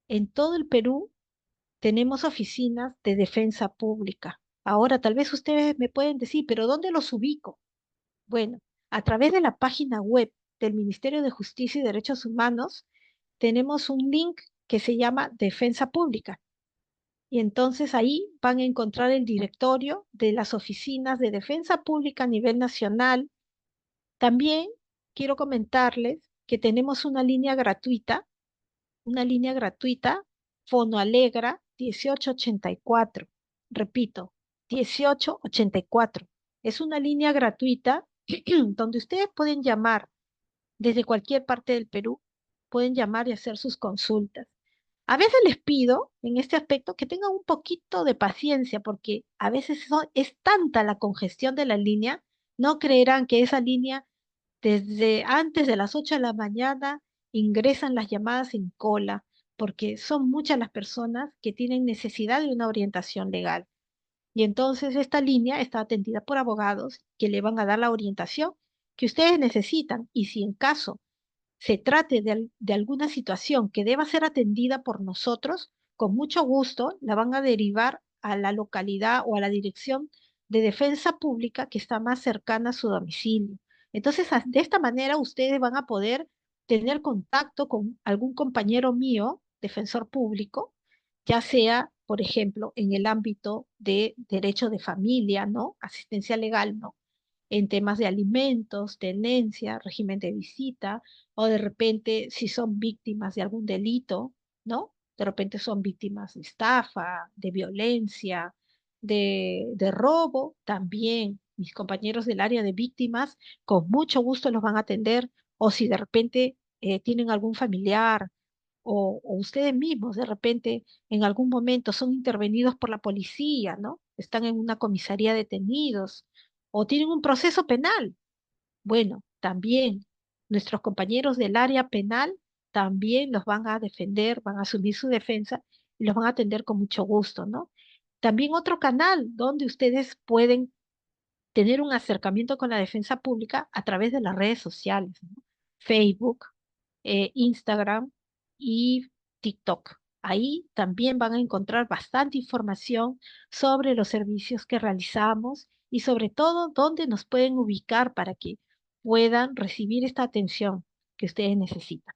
En todo el Perú tenemos oficinas de defensa pública. Ahora, tal vez ustedes me pueden decir, pero ¿dónde los ubico? Bueno, a través de la página web del Ministerio de Justicia y Derechos Humanos, tenemos un link que se llama Defensa Pública. Y entonces ahí van a encontrar el directorio de las oficinas de defensa pública a nivel nacional. También quiero comentarles que tenemos una línea gratuita, Fono Alegra 1884. Repito, 1884. Es una línea gratuita donde ustedes pueden llamar desde cualquier parte del Perú, pueden llamar y hacer sus consultas. A veces les pido en este aspecto que tengan un poquito de paciencia porque a veces es tanta la congestión de la línea, no creerán que esa línea desde antes de las 8 de la mañana ingresan las llamadas en cola porque son muchas las personas que tienen necesidad de una orientación legal. Y entonces esta línea está atendida por abogados que le van a dar la orientación que ustedes necesitan y si en caso se trate de alguna situación que deba ser atendida por nosotros, con mucho gusto la van a derivar a la localidad o a la dirección de defensa pública que está más cercana a su domicilio. Entonces, de esta manera ustedes van a poder tener contacto con algún compañero mío, defensor público, ya sea, por ejemplo, en el ámbito de derecho de familia, ¿no? Asistencia legal, ¿no? En temas de alimentos, tenencia, régimen de visita, o de repente si son víctimas de algún delito, ¿no? De repente son víctimas de estafa, de violencia, de robo, también mis compañeros del área de víctimas con mucho gusto los van a atender, o si de repente tienen algún familiar o ustedes mismos de repente en algún momento son intervenidos por la policía, ¿no? Están en una comisaría detenidos o tienen un proceso penal. Bueno, también nuestros compañeros del área penal también los van a defender, van a asumir su defensa y los van a atender con mucho gusto, ¿no? También otro canal donde ustedes pueden tener un acercamiento con la defensa pública a través de las redes sociales, ¿no? Facebook, Instagram y TikTok. Ahí también van a encontrar bastante información sobre los servicios que realizamos y sobre todo dónde nos pueden ubicar para que puedan recibir esta atención que ustedes necesitan.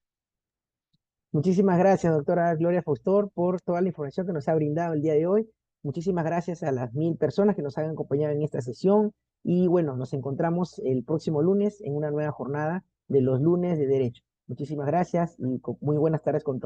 Muchísimas gracias, doctora Gloria Faustor, por toda la información que nos ha brindado el día de hoy. Muchísimas gracias a las 1000 personas que nos han acompañado en esta sesión. Y bueno, nos encontramos el próximo lunes en una nueva jornada de los lunes de Derecho. Muchísimas gracias y muy buenas tardes con todos.